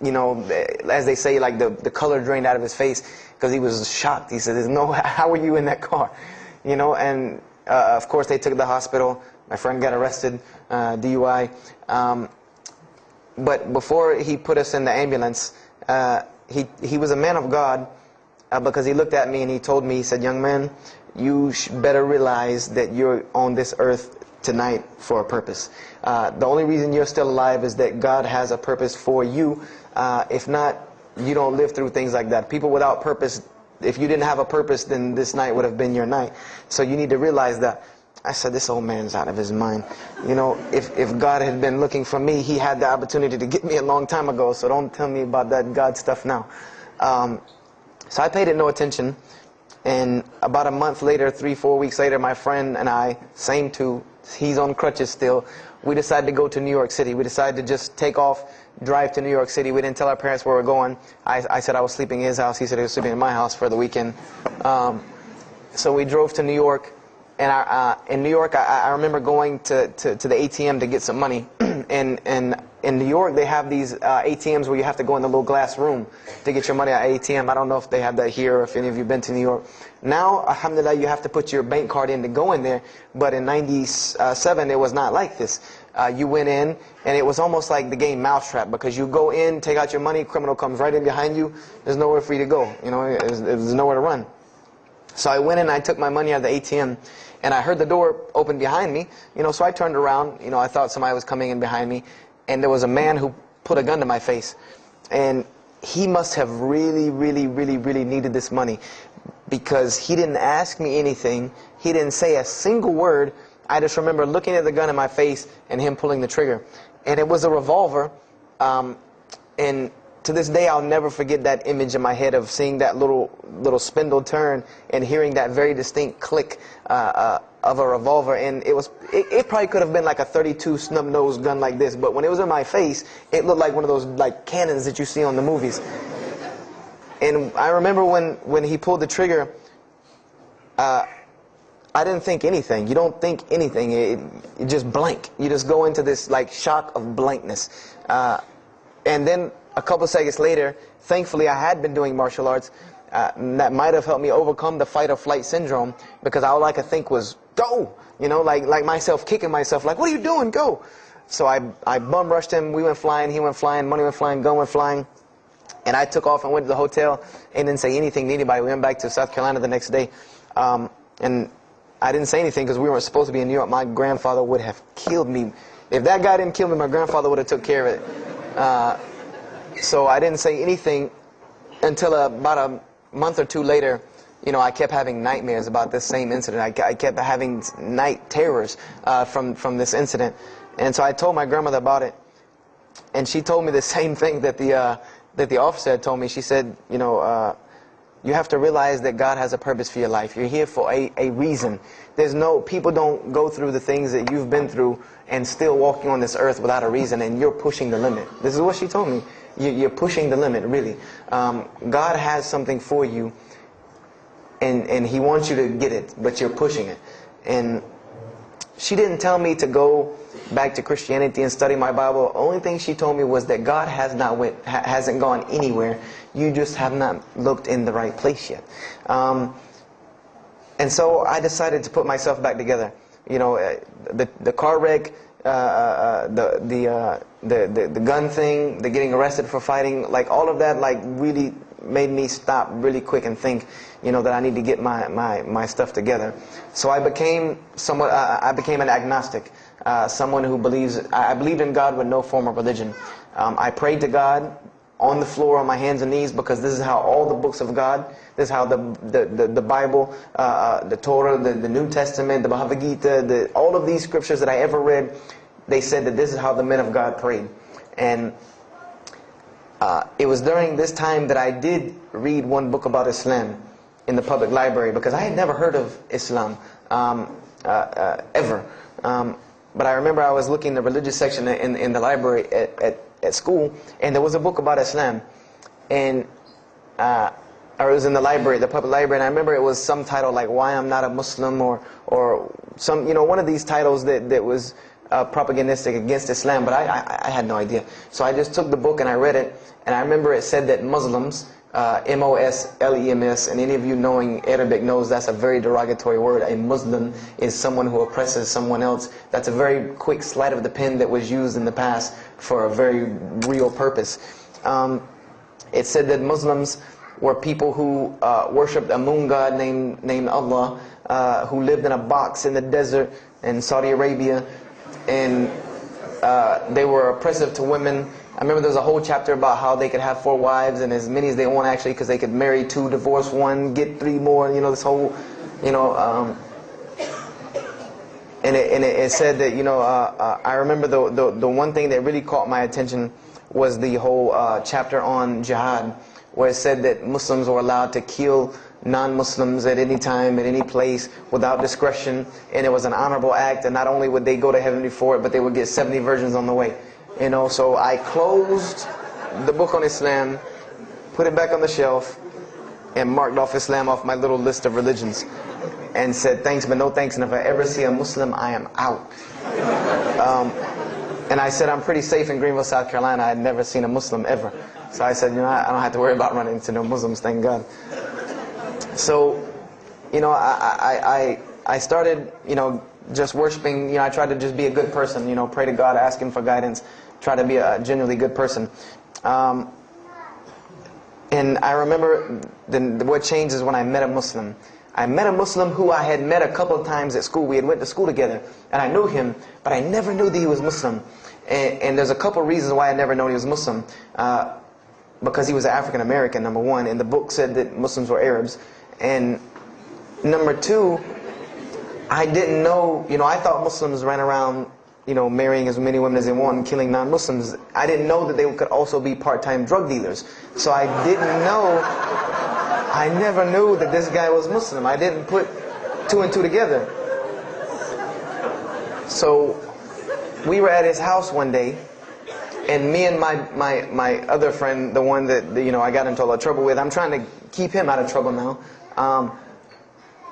S1: you know, as they say, like the color drained out of his face, because he was shocked. He said, how were you in that car? You know, and of course they took to the hospital. My friend got arrested, DUI. But before he put us in the ambulance, he was a man of God, because he looked at me and he told me, he said, young man, you better realize that you're on this earth tonight for a purpose. The only reason you're still alive is that God has a purpose for you. If not, you don't live through things like that. People without purpose, if you didn't have a purpose, then this night would have been your night. So you need to realize that. I said, this old man's out of his mind. You know, if God had been looking for me, he had the opportunity to get me a long time ago. So don't tell me about that God stuff now. So I paid it no attention. And about a month later, 3-4 weeks later, my friend and I, same two, he's on crutches still, we decided to go to New York City. We decided to just take off, drive to New York City. We didn't tell our parents where we were going. I said I was sleeping in his house. He said he was sleeping in my house for the weekend. So we drove to New York. And in New York, I remember going to the ATM to get some money. And in New York, they have these ATMs where you have to go in the little glass room to get your money at ATM. I don't know if they have that here or if any of you have been to New York. Now, alhamdulillah, you have to put your bank card in to go in there. But in 97, it was not like this. You went in, and it was almost like the game Mousetrap, because you go in, take out your money, criminal comes right in behind you. There's nowhere for you to go. You know, there's nowhere to run. So I went in and I took my money out of the ATM, and I heard the door open behind me. You know, so I turned around. You know, I thought somebody was coming in behind me, and there was a man who put a gun to my face. And he must have really, really, really, really needed this money, because he didn't ask me anything. He didn't say a single word. I just remember looking at the gun in my face and him pulling the trigger. And it was a revolver. And to this day, I'll never forget that image in my head of seeing that little spindle turn and hearing that very distinct click of a revolver. And it probably could have been like a 32 snub-nosed gun like this, but when it was in my face, it looked like one of those like cannons that you see on the movies. And I remember when he pulled the trigger, I didn't think anything. You don't think anything. You just blank. You just go into this like shock of blankness. And then a couple seconds later, thankfully I had been doing martial arts. That might have helped me overcome the fight or flight syndrome, because all I could think was, go! You know, like myself kicking myself, like, what are you doing? Go! So I bum rushed him. We went flying. He went flying. Money went flying. Gun went flying. And I took off and went to the hotel and didn't say anything to anybody. We went back to South Carolina the next day. And I didn't say anything because we weren't supposed to be in New York. My grandfather would have killed me. If that guy didn't kill me, my grandfather would have took care of it. So I didn't say anything until about a month or two later. You know, I kept having nightmares about this same incident. I kept having night terrors from this incident. And so I told my grandmother about it. And she told me the same thing that the officer had told me. She said, you know, you have to realize that God has a purpose for your life. You're here for a reason. People don't go through the things that you've been through and still walking on this earth without a reason, and you're pushing the limit. This is what she told me. You're pushing the limit, really. God has something for you, and He wants you to get it, but you're pushing it. And she didn't tell me to go back to Christianity and study my Bible. The only thing she told me was that God hasn't gone anywhere. You just have not looked in the right place yet. And so I decided to put myself back together. You know, the car wreck, the gun thing, the getting arrested for fighting, like all of that, like really made me stop really quick and think, that I need to get my stuff together. So I became an agnostic, someone who I believed in God with no form of religion. I prayed to God on the floor on my hands and knees, because this is how all the books of God, this is how the Bible, the Torah, the New Testament, the Bhagavad Gita, all of these scriptures that I ever read, they said that this is how the men of God prayed. And it was during this time that I did read one book about Islam in the public library, because I had never heard of Islam ever. But I remember I was looking in the religious section in the library at school, and there was a book about Islam, and or it was in the library, the public library, and I remember it was some title like "Why I'm Not a Muslim" or some one of these titles that was propagandistic against Islam, but I had no idea. So I just took the book and I read it, and I remember it said that Muslims, M-O-S-L-E-M-S, and any of you knowing Arabic knows that's a very derogatory word. A Muslim is someone who oppresses someone else. That's a very quick sleight of the pen that was used in the past for a very real purpose. It said that Muslims were people who worshipped a moon god named Allah, who lived in a box in the desert in Saudi Arabia, and they were oppressive to women. I remember there was a whole chapter about how they could have 4 wives and as many as they want, actually, because they could marry 2, divorce 1, get 3 more. This whole, and it said that I remember the one thing that really caught my attention was the whole chapter on jihad, where it said that Muslims were allowed to kill non-Muslims at any time, at any place, without discretion, and it was an honorable act, and not only would they go to heaven before it, but they would get 70 virgins on the way. So I closed the book on Islam, put it back on the shelf, and marked off Islam off my little list of religions, and said thanks but no thanks, and if I ever see a Muslim, I am out. And I said I'm pretty safe in Greenville, South Carolina. I had never seen a Muslim ever. So I said, I don't have to worry about running into no Muslims, thank God. So, I started, just worshiping. I tried to just be a good person, pray to God, ask Him for guidance, try to be a genuinely good person. And I remember what changed is when I met a Muslim. I met a Muslim who I had met a couple of times at school. We had went to school together, and I knew him, but I never knew that he was Muslim. And there's a couple of reasons why I never known he was Muslim. Because he was African American, number one, and the book said that Muslims were Arabs. And number two, I didn't know, I thought Muslims ran around, marrying as many women as they want and killing non-Muslims. I didn't know that they could also be part-time drug dealers. So I never knew that this guy was Muslim. I didn't put 2 and 2 together. So we were at his house one day, and me and my other friend, the one that I got into a lot of trouble with, I'm trying to keep him out of trouble now.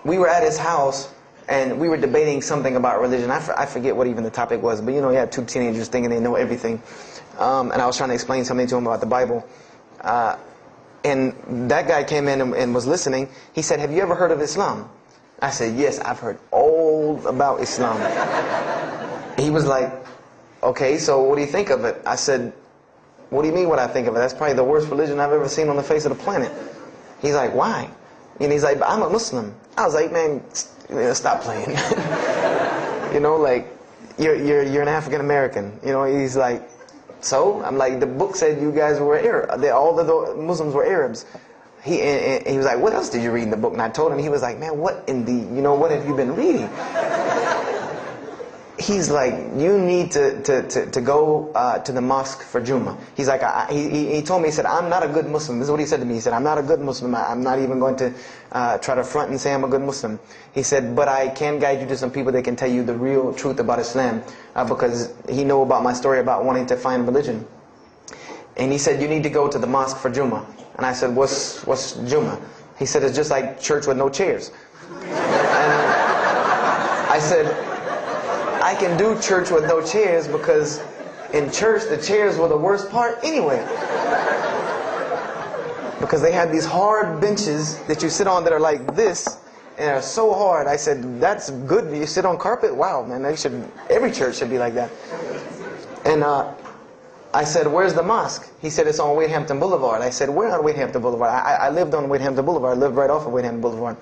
S1: We were at his house, and we were debating something about religion. I forget what even the topic was, but you had 2 teenagers thinking they know everything. And I was trying to explain something to him about the Bible. And that guy came in and was listening. He said, "Have you ever heard of Islam?" I said, "Yes, I've heard all about Islam." He was like, "Okay, so what do you think of it?" I said, "What do you mean what I think of it? That's probably the worst religion I've ever seen on the face of the planet." He's like, "Why?" And he's like, "I'm a Muslim." I was like, "Man, stop playing." You're an African American. He's like, "So?" I'm like, "The book said you guys were Arab. All the Muslims were Arabs." He was like, "What else did you read in the book?" And I told him. He was like, "Man, what in the, what have you been reading?" He's like, "You need to go to the mosque for Jummah." He's like, he told me, he said, "I'm not a good Muslim." This is what he said to me. He said, "I'm not a good Muslim. I'm not even going to try to front and say I'm a good Muslim." He said, "But I can guide you to some people that can tell you the real truth about Islam," because he knew about my story about wanting to find religion. And he said, "You need to go to the mosque for Jummah." And I said, What's Jummah?" He said, "It's just like church with no chairs." And I said, "I can do church with no chairs because in church the chairs were the worst part anyway. Because they had these hard benches that you sit on that are like this, and they're so hard." I said, "That's good. You sit on carpet? Wow, man, every church should be like that." And I said, where's the mosque? He said, it's on Wade-Hampton Boulevard. I said, where on Wade-Hampton Boulevard? I lived on Wade-Hampton Boulevard. I lived right off of Wade-Hampton Boulevard.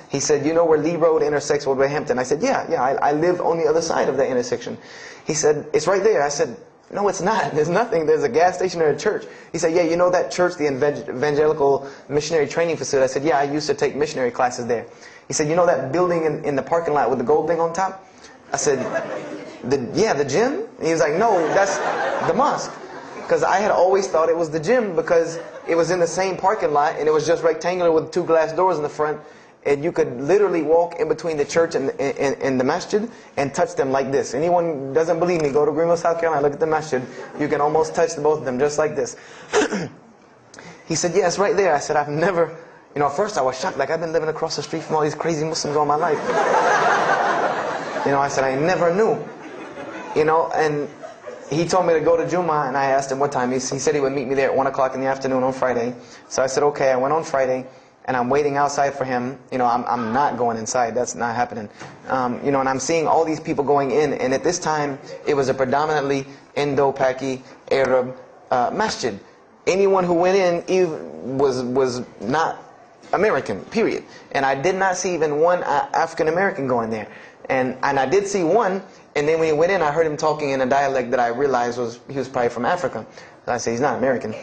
S1: He said, you know where Lee Road intersects with Wade-Hampton? I said, yeah, I live on the other side of that intersection. He said, it's right there. I said, no, it's not. There's nothing. There's a gas station or a church. He said, yeah, you know that church, the Evangelical Missionary Training Facility? I said, yeah, I used to take missionary classes there. He said, you know that building in the parking lot with the gold thing on top? I said, the gym? He was like, no, that's the mosque. Because I had always thought it was the gym because it was in the same parking lot and it was just rectangular with 2 glass doors in the front. And you could literally walk in between the church and the masjid and touch them like this. Anyone doesn't believe me, go to Greenville, South Carolina, look at the masjid. You can almost touch both of them just like this. He said, yeah, it's right there. I said, I've never, at first I was shocked. Like, I've been living across the street from all these crazy Muslims all my life. I said, I never knew. And he told me to go to Jummah, and I asked him what time. He said he would meet me there at 1 o'clock in the afternoon on Friday. So I said, okay. I went on Friday, and I'm waiting outside for him. I'm not going inside. That's not happening. And I'm seeing all these people going in. And at this time, it was a predominantly Indo-Paki Arab masjid. Anyone who went in was not American, period. And I did not see even one African-American going there. And I did see one. And then when he went in, I heard him talking in a dialect that I realized he was probably from Africa. So I said, he's not American.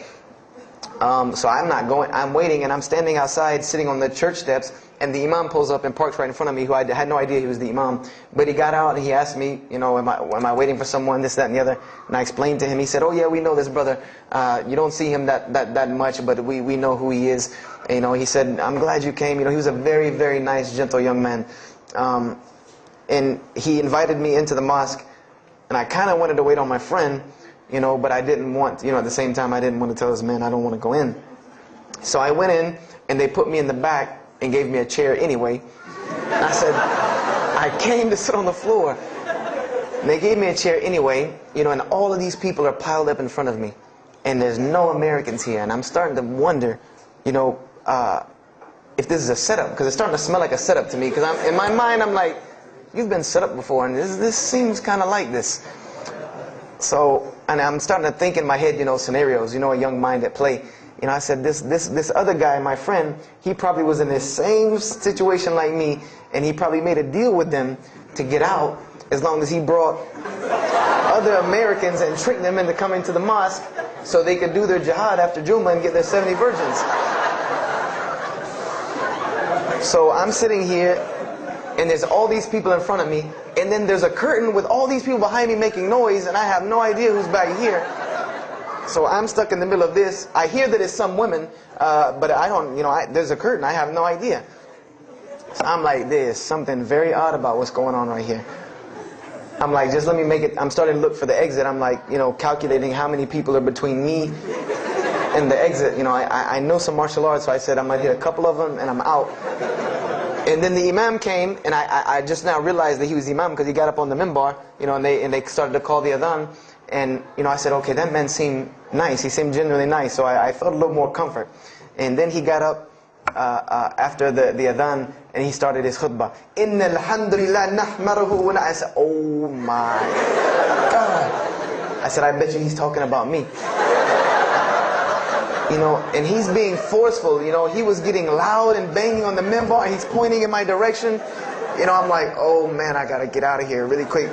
S1: So I'm not going. I'm waiting, and I'm standing outside, sitting on the church steps, and the imam pulls up and parks right in front of me, who I had no idea he was the imam. But he got out, and he asked me, am I waiting for someone, this, that, and the other? And I explained to him. He said, oh, yeah, we know this brother. You don't see him that much, but we know who he is. He said, I'm glad you came. He was a very, very nice, gentle young man. And he invited me into the mosque, and I kind of wanted to wait on my friend, but I didn't want, at the same time, I didn't want to tell this man I don't want to go in. So I went in, and they put me in the back and gave me a chair anyway. And I said, I came to sit on the floor. And they gave me a chair anyway, and all of these people are piled up in front of me. And there's no Americans here, and I'm starting to wonder, if this is a setup, because it's starting to smell like a setup to me, because in my mind, I'm like, you've been set up before, and this seems kind of like this. So, and I'm starting to think in my head, scenarios, a young mind at play. I said, this other guy, my friend, he probably was in the same situation like me, and he probably made a deal with them to get out, as long as he brought other Americans and tricked them into coming to the mosque, so they could do their jihad after Jummah and get their 70 virgins. So I'm sitting here, and there's all these people in front of me, and then there's a curtain with all these people behind me making noise, and I have no idea who's back here. So I'm stuck in the middle of this. I hear that it's some women, but I don't, there's a curtain. I have no idea. So I'm like, there's something very odd about what's going on right here. I'm like, just let me make it. I'm starting to look for the exit. I'm like, calculating how many people are between me and the exit. I know some martial arts, so I said I might hit a couple of them, and I'm out. And then the imam came, and I just now realized that he was the imam because he got up on the minbar, and they started to call the adhan. And, I said, okay, that man seemed nice. He seemed genuinely nice. So I felt a little more comfort. And then he got up after the adhan, and he started his khutbah. Inna alhamdulillah nahmaruhu. And I said, oh my God. I said, I bet you he's talking about me. And he's being forceful. He was getting loud and banging on the minbar, and he's pointing in my direction. I'm like, oh man, I gotta get out of here really quick,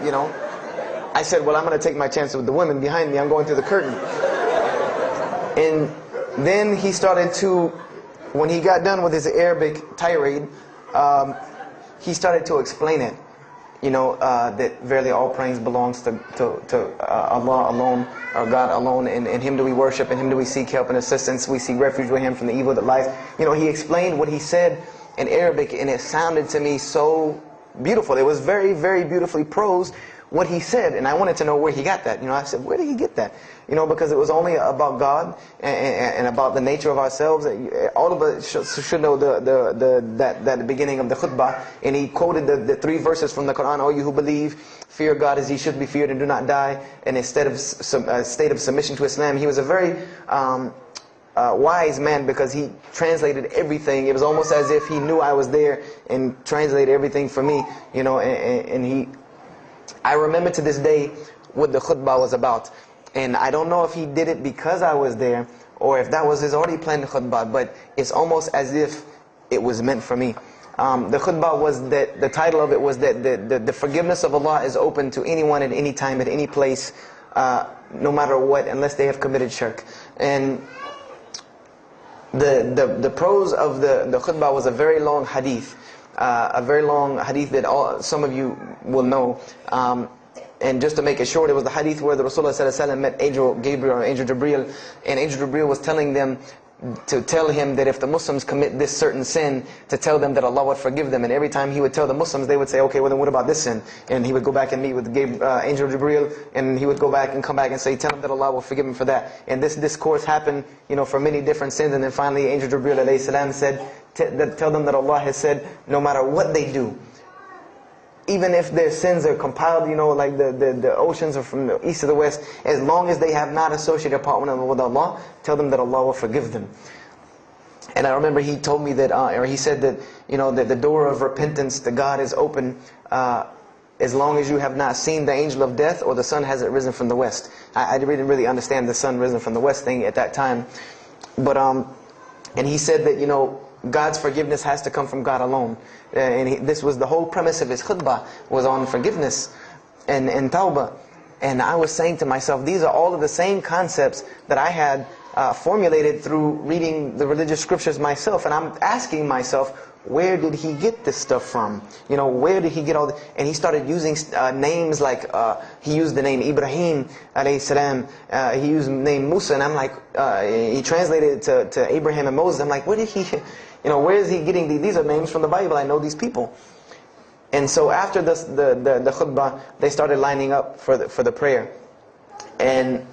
S1: I said, well, I'm gonna take my chances with the women behind me. I'm going through the curtain. And then he started to, when he got done with his Arabic tirade, he started to explain it. That verily all praise belongs to Allah alone, or God alone, and Him do we worship, and Him do we seek help and assistance. We seek refuge with Him from the evil that lies. He explained what he said in Arabic, and it sounded to me so beautiful. It was very, very beautifully prosed, what he said, and I wanted to know where he got that. I said, where did he get that? Because it was only about God and about the nature of ourselves. All of us should know that the beginning of the khutbah, and he quoted the 3 verses from the Quran. O you who believe, fear God as He should be feared and do not die. And instead of a state of submission to Islam, he was a very wise man, because he translated everything. It was almost as if he knew I was there and translated everything for me. And he. I remember to this day what the khutbah was about. And I don't know if he did it because I was there, or if that was his already planned khutbah, but it's almost as if it was meant for me. The khutbah was that, the title of it was that the forgiveness of Allah is open to anyone at any time, at any place, no matter what, unless they have committed shirk. And the prose of the khutbah was a very long hadith. That some of you will know. And just to make it short, it was the hadith where the Rasulullah ﷺ met Angel Gabriel or Angel Jibreel, and Angel Jibreel was telling them to tell him that if the Muslims commit this certain sin, to tell them that Allah would forgive them. And every time he would tell the Muslims, they would say, okay, well then what about this sin? And he would go back and meet with Angel Jibreel, and he would go back and come back and say, tell them that Allah will forgive him for that. And this discourse happened, for many different sins. And then finally Angel Jibreel alayhi salam said, tell them that Allah has said, no matter what they do, even if their sins are compiled, like the oceans are from the east to the west, as long as they have not associated a partner with Allah, tell them that Allah will forgive them. And I remember he told me that, or he said that, that the door of repentance to God is open as long as you have not seen the angel of death or the sun hasn't risen from the west. I didn't really understand the sun risen from the west thing at that time. But, and he said that, God's forgiveness has to come from God alone. And this was the whole premise of his khutbah, was on forgiveness and tawbah. And I was saying to myself, these are all of the same concepts that I had formulated through reading the religious scriptures myself. And I'm asking myself, where did he get this stuff from? Where did he get all this? And he started using names like, he used the name Ibrahim alayhi salam, he used the name Musa, and I'm like, he translated it to Abraham and Moses. I'm like, where did he, where is he getting these? These are names from the Bible, I know these people. And so after the khutbah, they started lining up for the prayer. And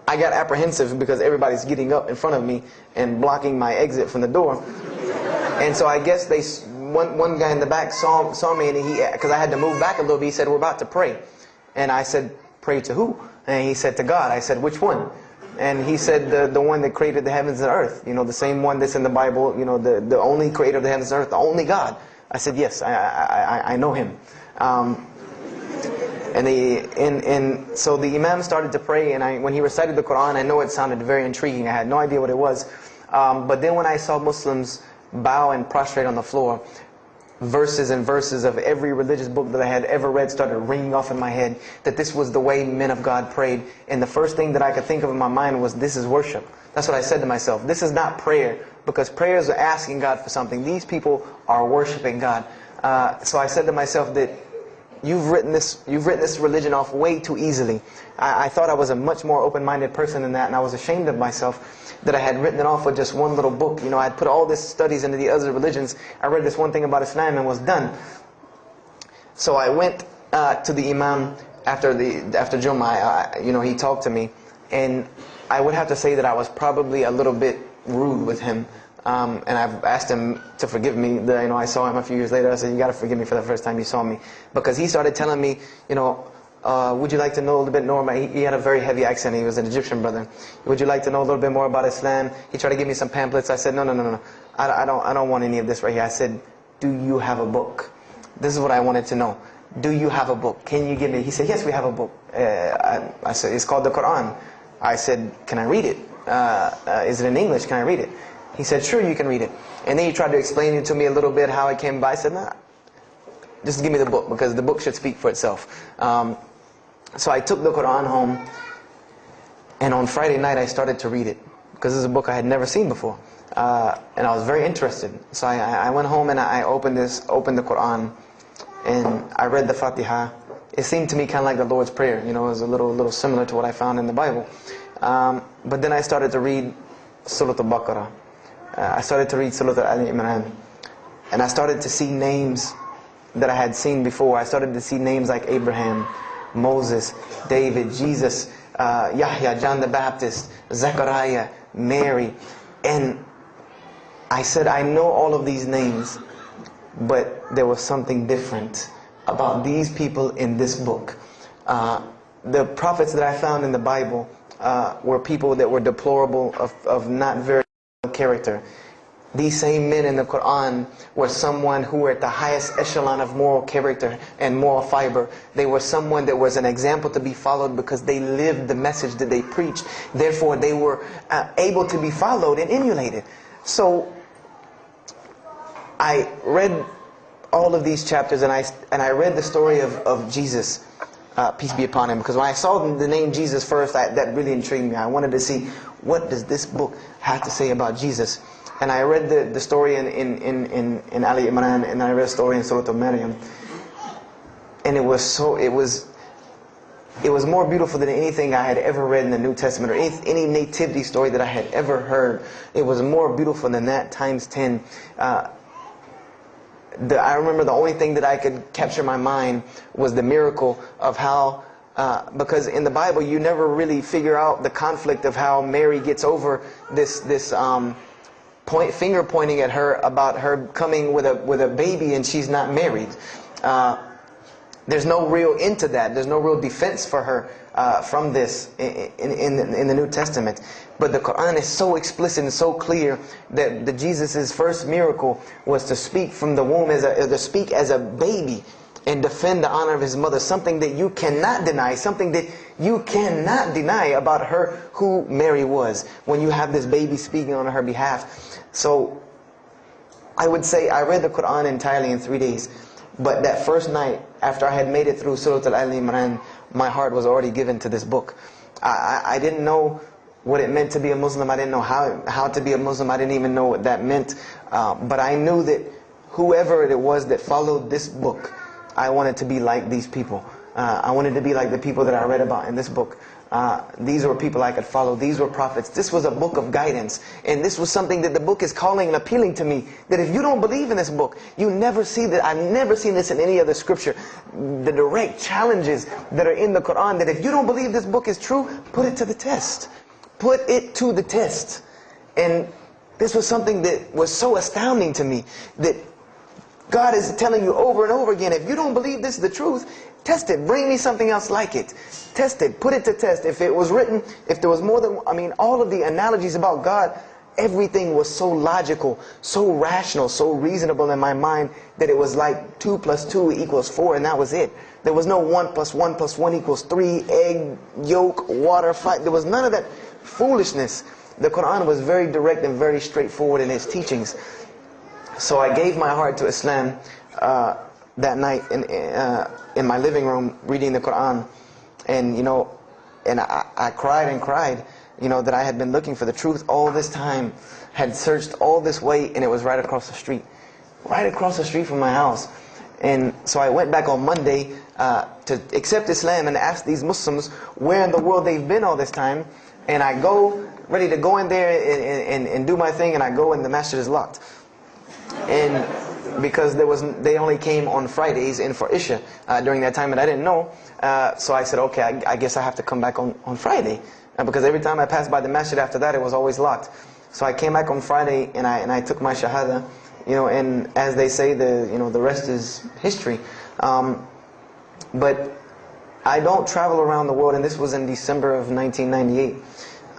S1: I got apprehensive because everybody's getting up in front of me and blocking my exit from the door. And so I guess one guy in the back saw me, and because I had to move back a little bit, he said, we're about to pray. And I said, pray to who? And he said, to God. I said, which one? And he said, the one that created the heavens and earth. The same one that's in the Bible, the only creator of the heavens and earth, the only God. I said, yes, I know him. And so the Imam started to pray, and when he recited the Quran, I know it sounded very intriguing. I had no idea what it was. But then when I saw Muslims bow and prostrate on the floor, verses and verses of every religious book that I had ever read started ringing off in my head, that this was the way men of God prayed. And the first thing that I could think of in my mind was, this is worship. That's what I said to myself. This is not prayer, because prayers are asking God for something. These people are worshiping God. So I said to myself that you've written this religion off way too easily. I thought I was a much more open-minded person than that, and I was ashamed of myself that I had written it off with just one little book. I had put all these studies into the other religions. I read this one thing about Islam and was done. So I went to the Imam after Jummah. He talked to me, and I would have to say that I was probably a little bit rude with him. And I've asked him to forgive me. I saw him a few years later. I said, you got to forgive me for the first time you saw me. Because he started telling me, would you like to know a little bit more about, he had a very heavy accent, he was an Egyptian brother. Would you like to know a little bit more about Islam? He tried to give me some pamphlets. I said, no. I don't want any of this right here. I said, do you have a book? This is what I wanted to know. Do you have a book? Can you give me? He said, yes, we have a book. I said, it's called the Quran. I said, can I read it? Is it in English? Can I read it? He said, sure, you can read it. And then he tried to explain it to me a little bit, how it came by. I said, nah, just give me the book, because the book should speak for itself. So I took the Quran home, and on Friday night I started to read it, because this is a book I had never seen before. And I was very interested. So I went home and I opened the Quran, and I read the Fatiha. It seemed to me kind of like the Lord's Prayer. It was a little similar to what I found in the Bible. But then I started to read Surah Al-Baqarah. I started to read Surah Al-Imran. And I started to see names that I had seen before. I started to see names like Abraham, Moses, David, Jesus, Yahya, John the Baptist, Zechariah, Mary. And I said, I know all of these names, but there was something different about these people in this book. The prophets that I found in the Bible were people that were deplorable, of not very good character. These same men in the Quran were someone who were at the highest echelon of moral character and moral fiber. They were someone that was an example to be followed because they lived the message that they preached. Therefore, they were able to be followed and emulated. So, I read all of these chapters and I read the story of Jesus, peace be upon him. Because when I saw the name Jesus first, that really intrigued me. I wanted to see, what does this book have to say about Jesus? And I read the story in Ali Imran, and I read a story in Surah Maryam, and it was more beautiful than anything I had ever read in the New Testament, or any nativity story that I had ever heard. It was more beautiful than that times 10. I remember the only thing that I could capture in my mind was the miracle of how, because in the Bible you never really figure out the conflict of how Mary gets over this finger pointing at her about her coming with a baby and she's not married. There's no real end to that. There's no real defense for her from this in the New Testament. But the Quran is so explicit and so clear that Jesus' first miracle was to speak from the womb, to speak as a baby and defend the honor of his mother. Something that you cannot deny. Something that you cannot deny about her, who Mary was, when you have this baby speaking on her behalf. So, I would say I read the Quran entirely in 3 days. But that first night, after I had made it through Surah Al-Imran, my heart was already given to this book. I didn't know what it meant to be a Muslim. I didn't know how to be a Muslim. I didn't even know what that meant. But I knew that whoever it was that followed this book, I wanted to be like these people. I wanted to be like the people that I read about in this book. These were people I could follow. These were prophets. This was a book of guidance. And this was something that the book is calling and appealing to me. That if you don't believe in this book, you never see that. I've never seen this in any other scripture. The direct challenges that are in the Quran, that if you don't believe this book is true, put it to the test. Put it to the test. And this was something that was so astounding to me, that God is telling you over and over again, if you don't believe this is the truth, test it. Bring me something else like it. Test it. Put it to test. If it was written, if there was more than, all of the analogies about God, everything was so logical, so rational, so reasonable in my mind that it was like 2 + 2 = 4, and that was it. There was no 1 + 1 + 1 = 3, egg, yolk, water, fire. There was none of that foolishness. The Quran was very direct and very straightforward in its teachings. So I gave my heart to Islam that night in my living room, reading the Quran, and I cried and cried, that I had been looking for the truth all this time, had searched all this way, and it was right across the street from my house. And so I went back on Monday to accept Islam and ask these Muslims where in the world they've been all this time, and I go ready to go in there and do my thing, and I go and the masjid is locked. And because they only came on Fridays in for Isha during that time, and I didn't know. So I said, okay, I guess I have to come back on Friday, because every time I passed by the masjid after that, it was always locked. So I came back on Friday and I took my shahada, and as they say, the rest is history. But I don't travel around the world, and this was in December of 1998.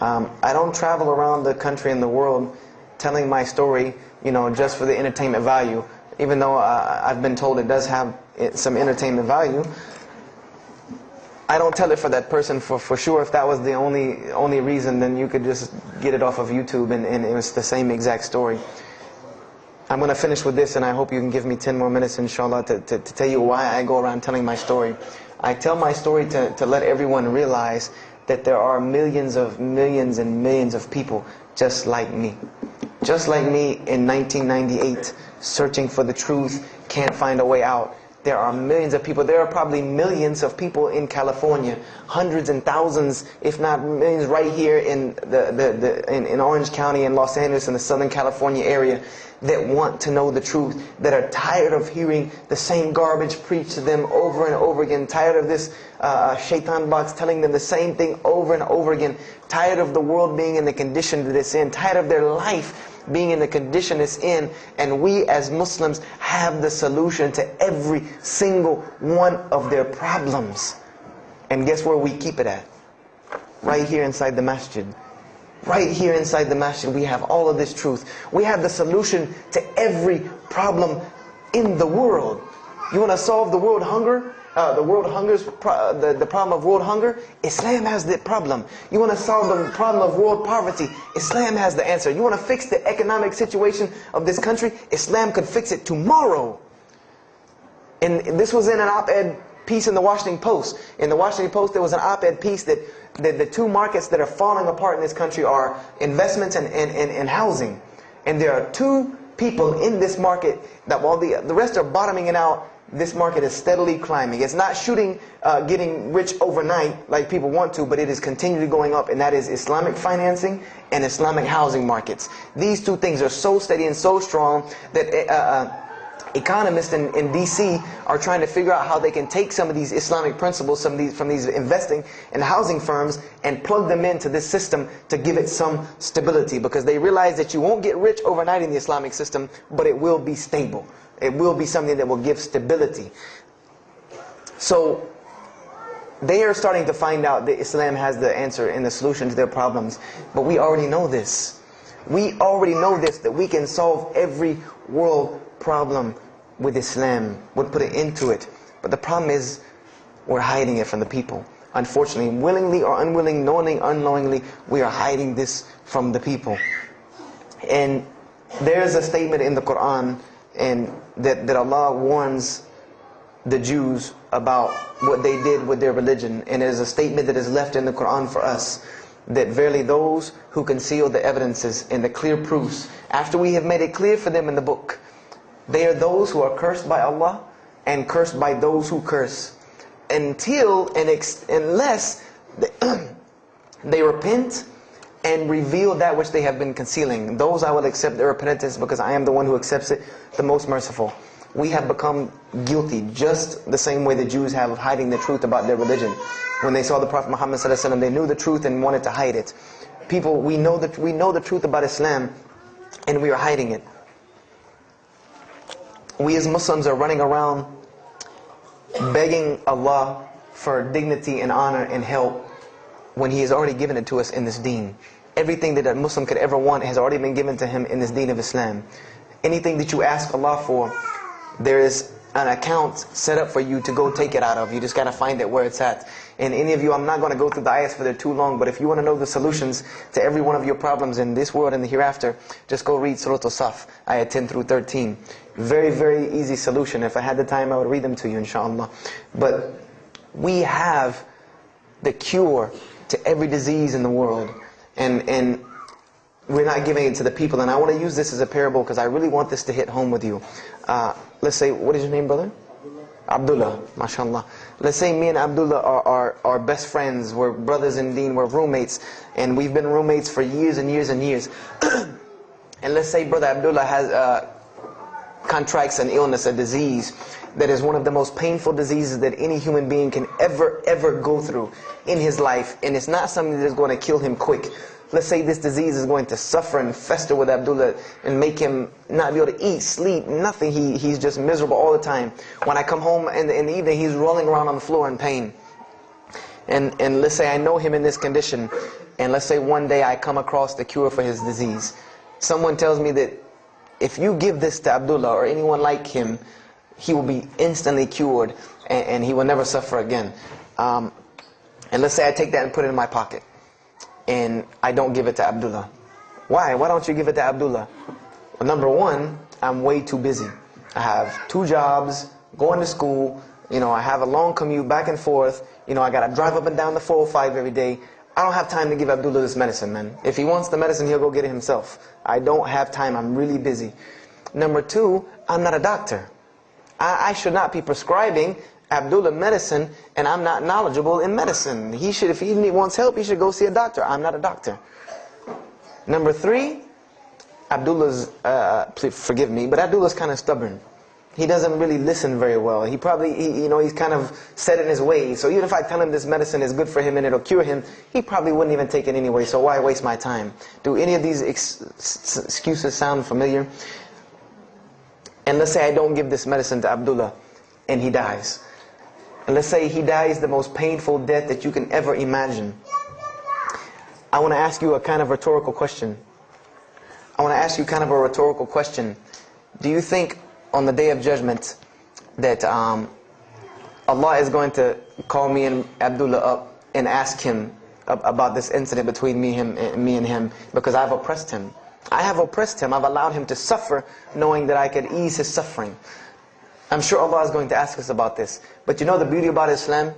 S1: I don't travel around the country and the world telling my story, just for the entertainment value. Even though I've been told it does have some entertainment value, I don't tell it for that person for sure. If that was the only reason, then you could just get it off of YouTube and it was the same exact story. I'm going to finish with this, and I hope you can give me 10 more minutes, inshallah, to tell you why I go around telling my story. I tell my story to let everyone realize that there are millions and millions of people just like me. Just like me in 1998, searching for the truth, can't find a way out. There are millions of people. There are probably millions of people in California, hundreds and thousands, if not millions, right here in in Orange County and Los Angeles in the Southern California area, that want to know the truth, that are tired of hearing the same garbage preached to them over and over again, tired of this shaitan box telling them the same thing over and over again, tired of the world being in the condition that it's in, tired of their life being in the condition it's in. And we as Muslims have the solution to every single one of their problems. And guess where we keep it at? Right here inside the masjid. Right here inside the masjid, we have all of this truth. We have the solution to every problem in the world. You want to solve the world hunger? The problem of world hunger? Islam has the problem. You want to solve the problem of world poverty? Islam has the answer. You want to fix the economic situation of this country? Islam could fix it tomorrow. And this was in an op-ed piece in the Washington Post. In the Washington Post, there was an op-ed piece that the two markets that are falling apart in this country are investments and housing. And there are two people in this market that while the rest are bottoming it out, this market is steadily climbing. It's not getting rich overnight like people want to, but it is continually going up, and that is Islamic financing and Islamic housing markets. These two things are so steady and so strong that economists in DC are trying to figure out how they can take some of these Islamic principles, from these investing and housing firms, and plug them into this system to give it some stability, because they realize that you won't get rich overnight in the Islamic system, but it will be stable. It will be something that will give stability. So they are starting to find out that Islam has the answer and the solution to their problems, but we already know this. We already know this, that we can solve every world problem with Islam, would put it into it. But the problem is, we're hiding it from the people. Unfortunately, willingly or unwilling, knowingly, unknowingly, we are hiding this from the people. And there's a statement in the Quran and that Allah warns the Jews about what they did with their religion. And it is a statement that is left in the Quran for us, that verily those who conceal the evidences and the clear proofs, after we have made it clear for them in the book, they are those who are cursed by Allah and cursed by those who curse, unless they repent and reveal that which they have been concealing. Those I will accept their repentance, because I am the one who accepts it, the most merciful. We have become guilty just the same way the Jews have of hiding the truth about their religion. When they saw the Prophet Muhammad ﷺ, they knew the truth and wanted to hide it. People, we know the truth about Islam, and we are hiding it. We as Muslims are running around begging Allah for dignity and honor and help when He has already given it to us in this deen. Everything that a Muslim could ever want has already been given to him in this deen of Islam. Anything that you ask Allah for, there is an account set up for you to go take it out of. You just got to find it where it's at. And any of you, I'm not going to go through the ayahs for they're too long, but if you want to know the solutions to every one of your problems in this world and the hereafter, just go read Surah Al-Saf, ayah 10 through 13. Very, very easy solution. If I had the time, I would read them to you, inshallah. But we have the cure to every disease in the world. And we're not giving it to the people. And I want to use this as a parable because I really want this to hit home with you. Let's say, what is your name, brother? Abdullah, mashallah. Let's say me and Abdullah are best friends. We're brothers in deen, we're roommates. And we've been roommates for years and years and years. And let's say brother Abdullah has contracts an illness, a disease that is one of the most painful diseases that any human being can ever go through in his life. And it's not something that is going to kill him quick. Let's say this disease is going to suffer and fester with Abdullah and make him not be able to eat, sleep, nothing. He's just miserable all the time. When I come home in the evening, he's rolling around on the floor in pain. And let's say I know him in this condition, and let's say one day I come across the cure for his disease. Someone tells me that if you give this to Abdullah or anyone like him, he will be instantly cured and he will never suffer again. And let's say I take that and put it in my pocket, and I don't give it to Abdullah. Why? Why don't you give it to Abdullah? Well, number one, I'm way too busy. I have 2 jobs, going to school, I have a long commute back and forth, I got to drive up and down the 405 every day. I don't have time to give Abdullah this medicine, man. If he wants the medicine, he'll go get it himself. I don't have time, I'm really busy. Number 2, I'm not a doctor. I should not be prescribing Abdullah medicine, and I'm not knowledgeable in medicine. If he wants help, he should go see a doctor. I'm not a doctor. Number 3, Abdullah's, please forgive me, but Abdullah's kind of stubborn. He doesn't really listen very well. He probably, he's kind of set in his ways. So even if I tell him this medicine is good for him and it'll cure him, he probably wouldn't even take it anyway. So why waste my time? Do any of these excuses sound familiar? And let's say I don't give this medicine to Abdullah and he dies. And let's say he dies the most painful death that you can ever imagine. I want to ask you a kind of rhetorical question. Do you think on the Day of Judgment that Allah is going to call me and Abdullah up and ask him about this incident between me and him because I've oppressed him? I have oppressed him. I've allowed him to suffer knowing that I could ease his suffering. I'm sure Allah is going to ask us about this. But you know the beauty about Islam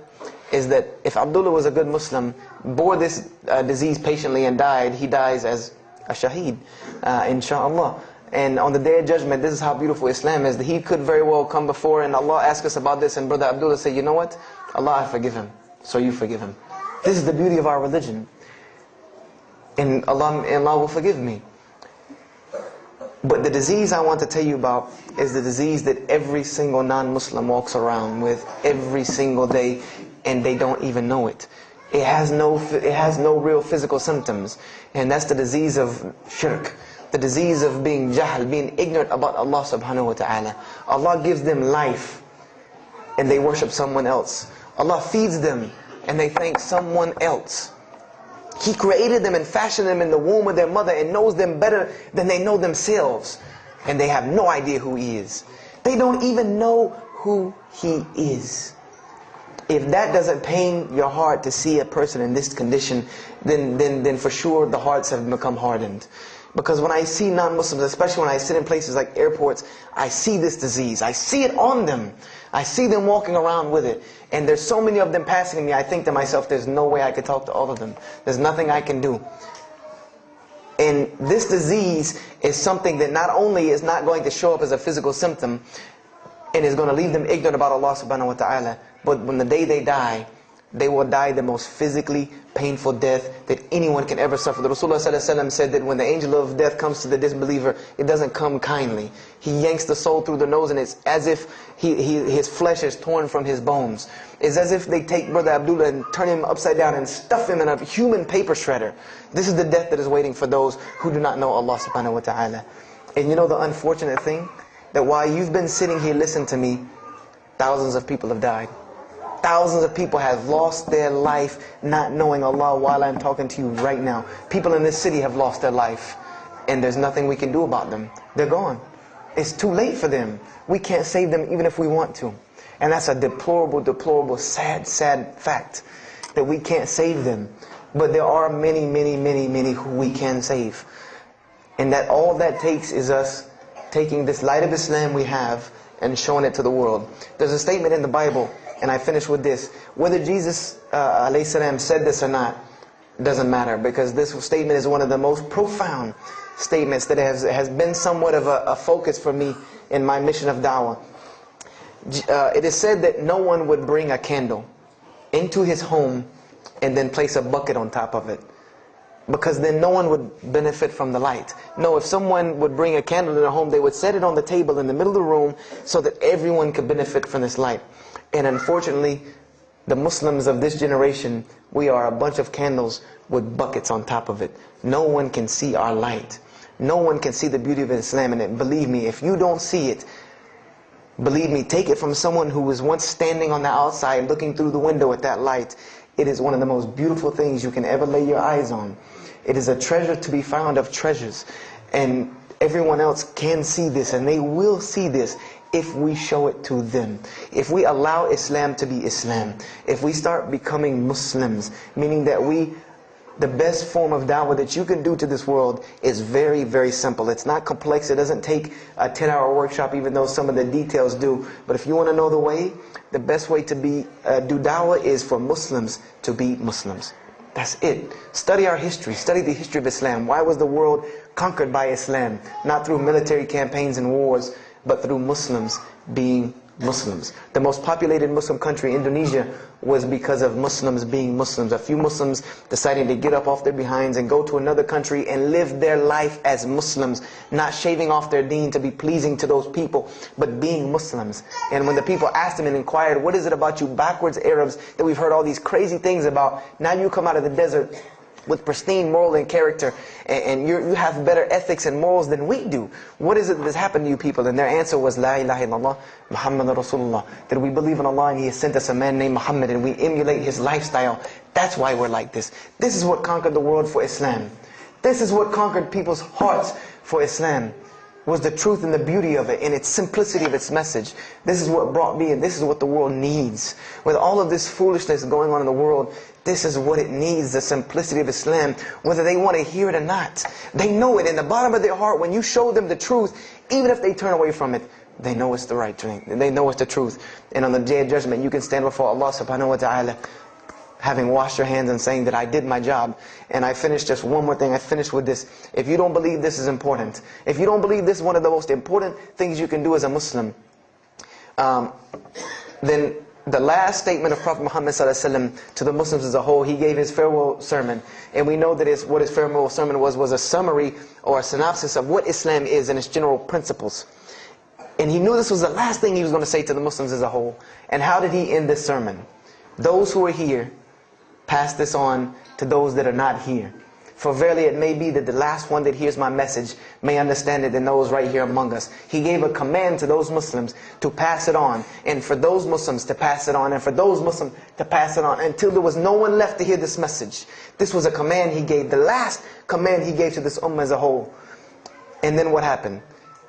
S1: is that if Abdullah was a good Muslim, bore this disease patiently and died, he dies as a shaheed, inshaAllah. And on the Day of Judgment, this is how beautiful Islam is, that he could very well come before and Allah ask us about this, and Brother Abdullah say, you know what? Allah, I forgive him, so you forgive him. This is the beauty of our religion. And Allah will forgive me. But the disease I want to tell you about is the disease that every single non-Muslim walks around with every single day, and they don't even know it. It has no real physical symptoms, and that's the disease of shirk, the disease of being jahl, being ignorant about Allah subhanahu wa ta'ala. Allah gives them life, and they worship someone else. Allah feeds them, and they thank someone else. He created them and fashioned them in the womb of their mother and knows them better than they know themselves. And they have no idea who He is. They don't even know who He is. If that doesn't pain your heart to see a person in this condition, then for sure the hearts have become hardened. Because when I see non-Muslims, especially when I sit in places like airports, I see this disease. I see it on them. I see them walking around with it. And there's so many of them passing me, I think to myself, there's no way I could talk to all of them. There's nothing I can do. And this disease is something that not only is not going to show up as a physical symptom, and is going to leave them ignorant about Allah subhanahu wa ta'ala, but when the day they die, they will die the most physically painful death that anyone can ever suffer. The Rasulullah ﷺ said that when the angel of death comes to the disbeliever, it doesn't come kindly. He yanks the soul through the nose, and it's as if his flesh is torn from his bones. It's as if they take Brother Abdullah and turn him upside down and stuff him in a human paper shredder. This is the death that is waiting for those who do not know Allah subhanahu wa ta'ala. And you know the unfortunate thing? That while you've been sitting here listening to me, thousands of people have died. Thousands of people have lost their life not knowing Allah while I'm talking to you right now. People in this city have lost their life, and there's nothing we can do about them. They're gone. It's too late for them. We can't save them even if we want to. And that's a deplorable, deplorable, sad, sad fact that we can't save them. But there are many, many, many, many who we can save. And that all that takes is us taking this light of Islam we have and showing it to the world. There's a statement in the Bible, and I finish with this. Whether Jesus ﷺ said this or not doesn't matter, because this statement is one of the most profound statements that has been somewhat of a focus for me in my mission of da'wah. It is said that no one would bring a candle into his home and then place a bucket on top of it, because then no one would benefit from the light. No, if someone would bring a candle in their home, they would set it on the table in the middle of the room so that everyone could benefit from this light. And unfortunately, the Muslims of this generation, we are a bunch of candles with buckets on top of it. No one can see our light. No one can see the beauty of Islam in it. Believe me, if you don't see it, believe me, take it from someone who was once standing on the outside looking through the window at that light. It is one of the most beautiful things you can ever lay your eyes on. It is a treasure to be found of treasures. And everyone else can see this, and they will see this if we show it to them. If we allow Islam to be Islam. If we start becoming Muslims, meaning that the best form of da'wah that you can do to this world is very, very simple. It's not complex. It doesn't take a 10-hour workshop, even though some of the details do. But if you want to know the way, the best way to do da'wah is for Muslims to be Muslims. That's it. Study our history. Study the history of Islam. Why was the world conquered by Islam? Not through military campaigns and wars, but through Muslims being Muslims. The most populated Muslim country, Indonesia, was because of Muslims being Muslims. A few Muslims deciding to get up off their behinds and go to another country and live their life as Muslims, not shaving off their deen to be pleasing to those people, but being Muslims. And when the people asked them and inquired, what is it about you backwards Arabs that we've heard all these crazy things about? Now you come out of the desert with pristine moral and character, and you have better ethics and morals than we do. What is it that has happened to you people? And their answer was, La ilaha illallah, Muhammad Rasulullah. That we believe in Allah and He has sent us a man named Muhammad, and we emulate his lifestyle. That's why we're like this. This is what conquered the world for Islam. This is what conquered people's hearts for Islam. Was the truth and the beauty of it and its simplicity of its message. This is what brought me, and this is what the world needs. With all of this foolishness going on in the world, this is what it needs, the simplicity of Islam, whether they want to hear it or not. They know it in the bottom of their heart. When you show them the truth, even if they turn away from it, they know it's the right thing. They know it's the truth. And on the day of judgment, you can stand before Allah subhanahu wa ta'ala, having washed your hands and saying that I did my job. And I finished just one more thing. I finished with this. If you don't believe this is important, if you don't believe this is one of the most important things you can do as a Muslim, then the last statement of Prophet Muhammad ﷺ to the Muslims as a whole, he gave his farewell sermon. And we know that what his farewell sermon was a summary or a synopsis of what Islam is and its general principles. And he knew this was the last thing he was going to say to the Muslims as a whole. And how did he end this sermon? Those who are here, pass this on to those that are not here. For verily it may be that the last one that hears my message may understand it than those right here among us. He gave a command to those Muslims to pass it on, and for those Muslims to pass it on, and for those Muslims to pass it on, until there was no one left to hear this message. This was a command he gave, the last command he gave to this ummah as a whole. And then what happened?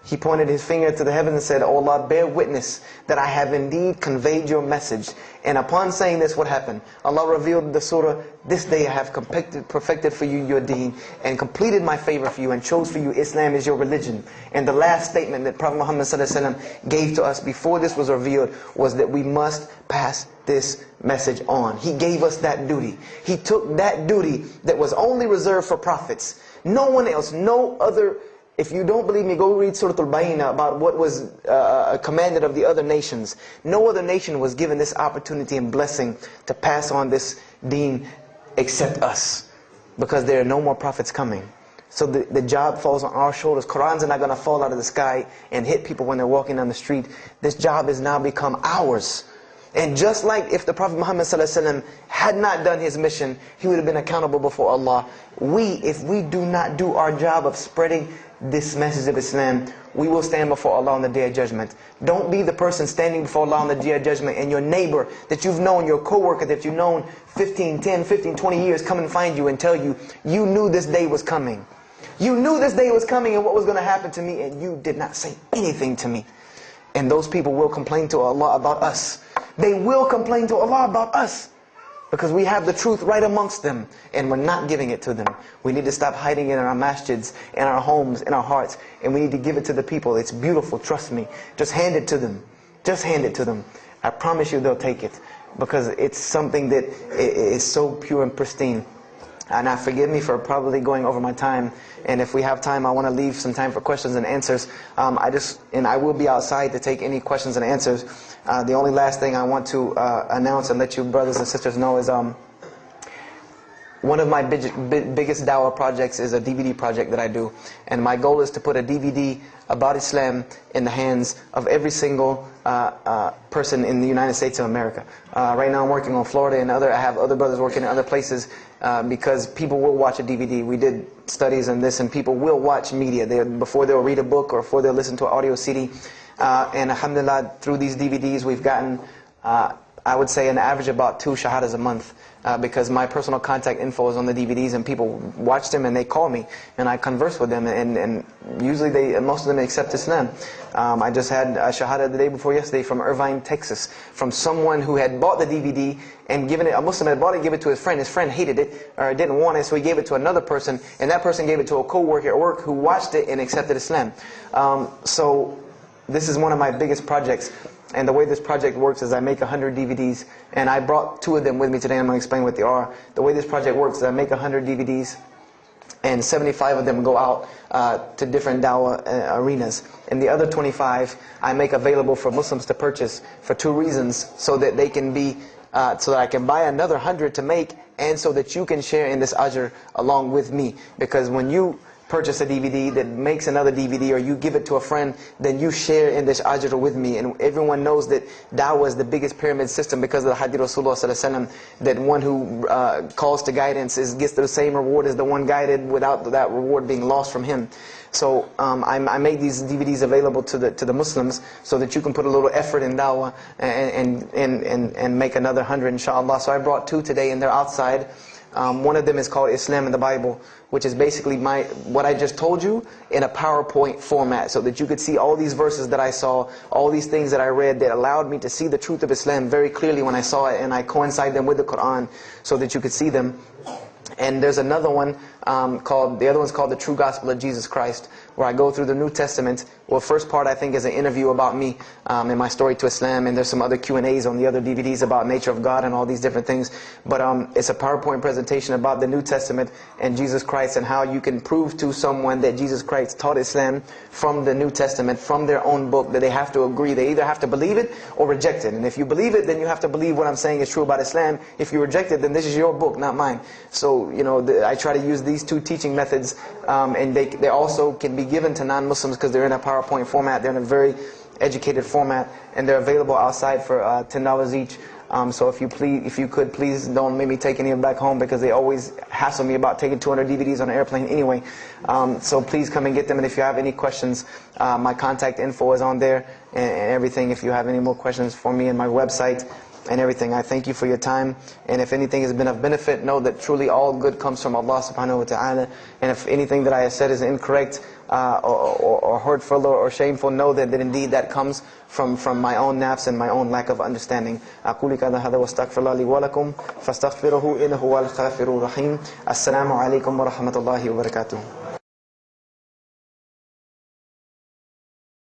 S1: He pointed his finger to the heavens and said, "O Allah, bear witness that I have indeed conveyed your message." And upon saying this, what happened? Allah revealed the surah, "This day I have perfected for you your deen, and completed my favor for you, and chose for you Islam as your religion." And the last statement that Prophet Muhammad ﷺ gave to us before this was revealed was that we must pass this message on. He gave us that duty. He took that duty that was only reserved for prophets. No one else, no other. If you don't believe me, go read Surah Al-Bayna about what was commanded of the other nations. No other nation was given this opportunity and blessing to pass on this deen except us. Because there are no more prophets coming. So the job falls on our shoulders. Qurans are not going to fall out of the sky and hit people when they're walking down the street. This job has now become ours. And just like if the Prophet Muhammad ﷺ had not done his mission, he would have been accountable before Allah. If we do not do our job of spreading this message of Islam, we will stand before Allah on the Day of Judgment. Don't be the person standing before Allah on the Day of Judgment and your neighbor that you've known, your co-worker that you've known 10, 15, 20 years come and find you and tell you, you knew this day was coming. You knew this day was coming and what was going to happen to me, and you did not say anything to me. And those people will complain to Allah about us. They will complain to Allah about us. Because we have the truth right amongst them, and we're not giving it to them. We need to stop hiding it in our masjids, in our homes, in our hearts, and we need to give it to the people. It's beautiful, trust me. Just hand it to them. Just hand it to them. I promise you they'll take it, because it's something that is so pure and pristine. And now forgive me for probably going over my time, and if we have time, I want to leave some time for questions and answers. I will be outside to take any questions and answers. The only last thing I want to announce and let you brothers and sisters know is one of my biggest dawah projects is a DVD project that I do. And my goal is to put a DVD about Islam in the hands of every single person in the United States of America. Right now I'm working on Florida and I have other brothers working in other places because people will watch a DVD. We did studies on this, and people will watch media before they'll read a book or before they'll listen to an audio CD. And alhamdulillah, through these DVDs we've gotten, I would say, an average about 2 shahadas a month. Because my personal contact info is on the DVDs, and people watch them and they call me and I converse with them, and usually most of them accept Islam. I just had a shahada the day before yesterday from Irvine, Texas, from someone who had bought the DVD and given it, a Muslim had bought it, gave it to his friend. His friend hated it or didn't want it, so he gave it to another person, and that person gave it to a co-worker at work who watched it and accepted Islam. So this is one of my biggest projects. And the way this project works is I make 100 DVDs, and I brought 2 of them with me today. I'm going to explain what they are. The way this project works is I make 100 DVDs, and 75 of them go out to different dawah arenas. And the other 25 I make available for Muslims to purchase for 2 reasons: so that they can be, so that I can buy another 100 to make, and so that you can share in this ajr along with me. Because when you purchase a DVD, that makes another DVD, or you give it to a friend, then you share in this ajr with me. And everyone knows that da'wah is the biggest pyramid system because of the hadith Rasulullah sallallahu alaihi wasallam, that one who calls to guidance gets the same reward as the one guided, without that reward being lost from him. So I made these DVDs available to the Muslims so that you can put a little effort in da'wah and make another 100 inshallah. So I brought 2 today, and they're outside. One of them is called Islam in the Bible, which is basically what I just told you in a PowerPoint format, so that you could see all these verses that I saw, all these things that I read that allowed me to see the truth of Islam very clearly when I saw it, and I coincide them with the Quran so that you could see them. And there's another one the other one's called The True Gospel of Jesus Christ, where I go through the New Testament. Well, first part I think is an interview about me and my story to Islam, and there's some other Q&As on the other DVDs about nature of God and all these different things. But it's a PowerPoint presentation about the New Testament and Jesus Christ, and how you can prove to someone that Jesus Christ taught Islam from the New Testament, from their own book, that they have to agree. They either have to believe it or reject it. And if you believe it, then you have to believe what I'm saying is true about Islam. If you reject it, then this is your book, not mine. So, I try to use these 2 teaching methods, and they also can be given to non-Muslims because they're in a PowerPoint format. They're in a very educated format, and they're available outside for $10 each. So if you could, please don't make me take any of them back home, because they always hassle me about taking 200 DVDs on an airplane anyway. So please come and get them. And if you have any questions, my contact info is on there and everything. If you have any more questions for me, and my website and everything. I thank you for your time, and if anything has been of benefit, know that truly all good comes from Allah subhanahu wa ta'ala. And if anything that I have said is incorrect or hurtful or shameful, know that indeed that comes from my own nafs and my own lack of understanding. أقول كذا هذا واستغفر الله لي ولكم فاستغفروه إنه هو الغفور الرحيم. السلام عليكم ورحمة الله وبركاته.